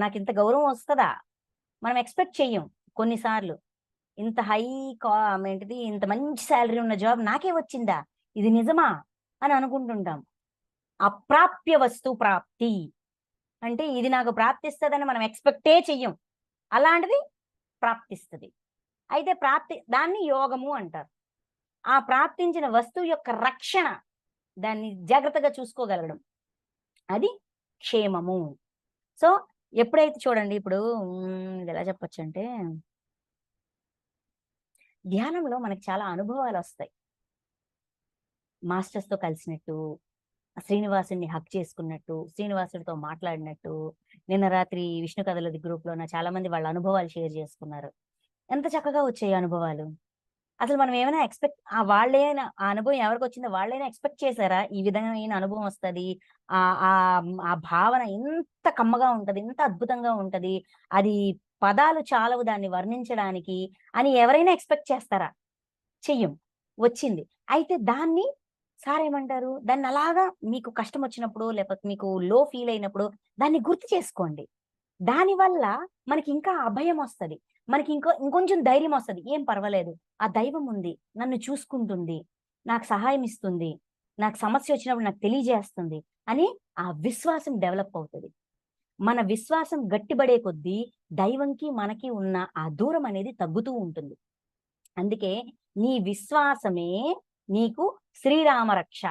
నాకు ఇంత గౌరవం వస్తుందా, మనం ఎక్స్పెక్ట్ చెయ్యం కొన్నిసార్లు. ఇంత ఏంటిది, ఇంత మంచి శాలరీ ఉన్న జాబ్ నాకే వచ్చిందా, ఇది నిజమా అని అనుకుంటుంటాం. అప్రాప్య వస్తు ప్రాప్తి అంటే ఇది నాకు ప్రాప్తిస్తుందని మనం ఎక్స్పెక్టే చెయ్యం, అలాంటిది ప్రాప్తిస్తుంది. అయితే దాన్ని యోగము అంటారు. ఆ ప్రాప్తించిన వస్తువు యొక్క రక్షణ, దాన్ని జాగ్రత్తగా చూసుకోగలగడం, అది క్షేమము. సో ఎప్పుడైతే చూడండి, ఇప్పుడు ఎలా చెప్పొచ్చు అంటే, ధ్యానంలో మనకి చాలా అనుభవాలు వస్తాయి. మాస్టర్స్తో కలిసినట్టు, శ్రీనివాసుని హక్ చేసుకున్నట్టు, శ్రీనివాసుడితో మాట్లాడినట్టు. నిన్న రాత్రి విష్ణు కథలది గ్రూప్లో చాలా మంది వాళ్ళ అనుభవాలు షేర్ చేసుకున్నారు. ఎంత చక్కగా వచ్చాయి అనుభవాలు. అసలు మనం ఏమైనా వాళ్ళైనా ఆ అనుభవం ఎవరికి వచ్చిందో వాళ్ళైనా ఎక్స్పెక్ట్ చేశారా ఈ విధమైన అనుభవం వస్తుంది, ఆ భావన ఇంత కమ్మగా ఉంటది, ఇంత అద్భుతంగా ఉంటది, అది పదాలు చాలవు దాన్ని వర్ణించడానికి అని ఎవరైనా ఎక్స్పెక్ట్ చేస్తారా? చెయ్యం. వచ్చింది. అయితే దాన్ని సార్ ఏమంటారు? దాన్ని అలాగా మీకు కష్టం వచ్చినప్పుడు, లేకపోతే మీకు లో ఫీల్ అయినప్పుడు దాన్ని గుర్తు చేసుకోండి. దానివల్ల మనకి ఇంకా అభయం వస్తది. మనకి ఇంకొంచెం ధైర్యం వస్తది. ఏం పర్వాలేదు. ఆ దైవం ఉంది. నన్ను చూసుకుంటుంది. నాకు సహాయం ఇస్తుంది. నాకు సమస్య వచ్చినప్పుడు నాకు తెలియజేస్తుంది అని ఆ విశ్వాసం డెవలప్ అవుతది. మన విశ్వాసం గట్టిబడే కొద్దీ దైవంకి, మనకి ఉన్న ఆ దూరం అనేది తగ్గుతూ ఉంటుంది. అందుకే నీ విశ్వాసమే నీకు శ్రీరామ రక్ష.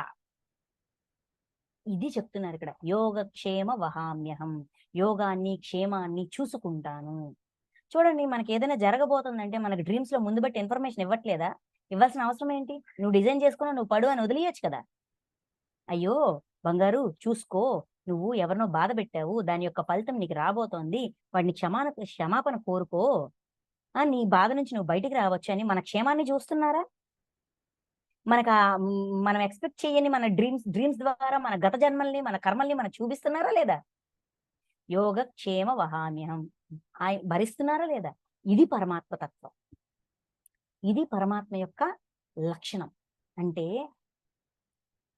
ఇది చెప్తున్నారిక్కడ. యోగక్షేమ వహామ్యహం. యోగాన్ని, క్షేమాన్ని చూసుకుంటాను. చూడండి మనకేదైనా జరగబోతుందంటే మనకు డ్రీమ్స్‌లో ముందు బట్టి ఇన్ఫర్మేషన్ ఇవ్వట్లేదా? ఇవ్వాల్సిన అవసరం ఏంటి? నువ్వు డిజైన్ చేసుకున్నావు, నువ్వు పడు అని వదిలేయొచ్చు కదా! అయ్యో! బంగారు చూసుకో. నువ్వు ఎవరినో బాధ పెట్టావు. దాని యొక్క ఫలితం నీకు రాబోతోంది. వాడిని క్షమాపణ కోరుకో. నీ బాధ నుంచి నువ్వు బయటికి రావచ్చు అని మన క్షేమాన్ని చూస్తున్నారా? మనం ఎక్స్‌పెక్ట్ చేయని మన డ్రీమ్స్ ద్వారా మన గత జన్మల్ని, మన కర్మల్ని మనకు చూపిస్తున్నారా లేదా? యోగక్షేమ వహామ్యహం. భరిస్తున్నారా లేదా? ఇది పరమాత్మ తత్వం. ఇది పరమాత్మ యొక్క లక్షణం. అంటే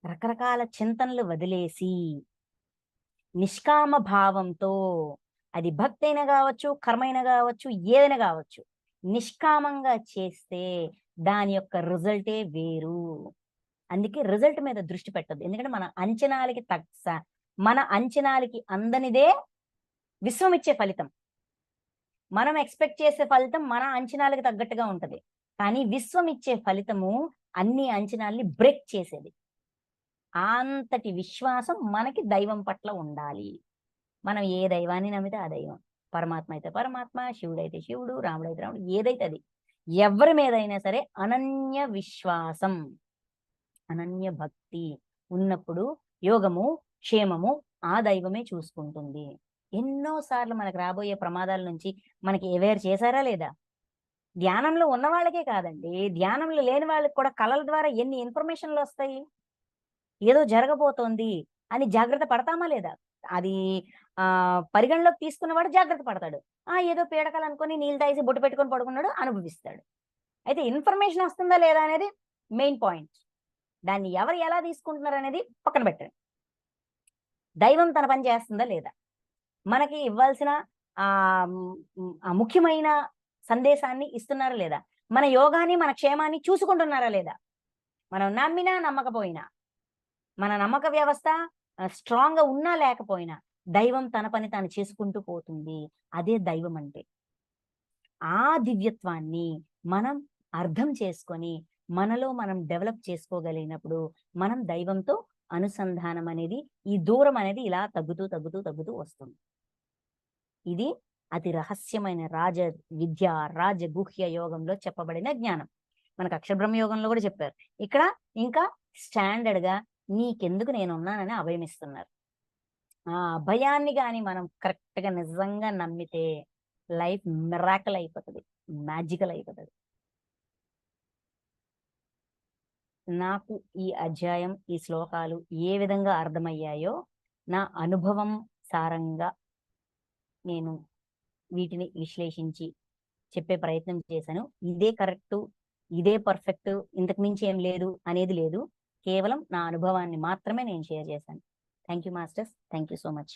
రకరకాల చింతనలు వదిలేసి, నిష్కామ భావంతో అది భక్తైనా గావచ్చు, కర్మైనా గావచ్చు, ఏదైనా గావచ్చు. నిష్కామంగా చేస్తే దాని యొక్క రిజల్టే వేరు. అందుకే రిజల్ట్ మీద దృష్టి పెట్టొద్దు. ఎందుకంటే మన అంచనాలకి అందనిదే విశ్వం ఇచ్చే ఫలితం. మనం ఎక్స్‌పెక్ట్ చేసే ఫలితం మన అంచనాలకు తగ్గట్టుగా ఉంటది. కానీ విశ్వం ఇచ్చే ఫలితము అన్ని అంచనాల్ని బ్రేక్ చేసేది. అంతటి విశ్వాసం మనకి దైవం పట్ల ఉండాలి. మనం ఏ దైవాన్ని నమ్మితే ఆ దైవం. పరమాత్మ అయితే పరమాత్మ, శివుడైతే శివుడు, రాముడైతే రాముడు, ఏదైతే అది. ఎవ్వరి మీదైనా సరే అనన్య విశ్వాసం, అనన్య భక్తి ఉన్నప్పుడు యోగము, క్షేమము ఆ దైవమే చూసుకుంటుంది. ఎన్నో సార్లు మనకు రాబోయే ప్రమాదాల నుంచి మనకి అవేర్ చేశారా లేదా? ధ్యానంలో ఉన్న వాళ్ళకే కాదండి. ధ్యానంలో లేని వాళ్ళకి కూడా కలల ద్వారా ఎన్ని ఇన్ఫర్మేషన్‌లొస్తాయి. ఏదో జరగబోతోంది అని జాగ్రత్త పడతామా లేదా? అది పరిగణలోకి తీసుకున్నవాడు జాగ్రత్త పడతాడు. ఏదో పీడకలు అనుకోని నీళ్ళు తాగేసి బొట్టు పెట్టుకొని పడుకున్నాడు అనుభవిస్తాడు. అయితే ఇన్ఫర్మేషన్ వస్తుందా లేదా అనేది మెయిన్ పాయింట్. దాన్ని ఎవరు ఎలా తీసుకుంటున్నారనేది పక్కన పెట్టండి. దైవం తన పని చేస్తుందా లేదా? మనకి ఇవ్వాల్సిన ముఖ్యమైన సందేశాన్ని ఇస్తున్నారా లేదా? మన యోగాన్ని, మన క్షేమాన్ని చూసుకుంటున్నారా లేదా? మనం నమ్మినా, నమ్మకపోయినా, మన నమ్మక వ్యవస్థ స్ట్రాంగ్‌గా ఉన్నా లేకపోయినా, దైవం తన పని తాను చేసుకుంటూ పోతుంది. అదే దైవం అంటే. ఆ దివ్యత్వాన్ని మనం అర్థం చేసుకొని, మనలో మనం డెవలప్ చేసుకోగలిగినప్పుడు, మనం దైవంతో అనుసంధానం అనేది, ఈ దూరం అనేది ఇలా తగ్గుతూ, తగ్గుతూ, తగ్గుతూ వస్తుంది. ఇది అతి రహస్యమైన విద్య, రాజగుహ్య యోగంలో చెప్పబడిన జ్ఞానం. మనకు అక్షరబ్రహ్మ యోగంలో కూడా చెప్పారు. ఇక్కడ ఇంకా స్టాండర్డ్‌గా నీకెందుకు నేనున్నానని అభయమిస్తున్నారు. ఆ అభయాన్ని గాని మనం కరెక్ట్‌గా నిజంగా నమ్మితే లైఫ్ మిరాకిల్ అయిపోతది. మ్యాజికల్ అయిపోతది. నాకు ఈ అధ్యాయం, ఈ శ్లోకాలు ఏ విధంగా అర్థమయ్యాయో నా అనుభవం సారంగా నేను వీటిని విశ్లేషించి చెప్పే ప్రయత్నం చేశాను. ఇదే కరెక్టు, ఇదే పర్ఫెక్టు, ఇంతకు మించి ఏం లేదు అనేది లేదు. కేవలం నా అనుభవాన్ని మాత్రమే నేను షేర్ చేశాను. Thank you masters. Thank you so much.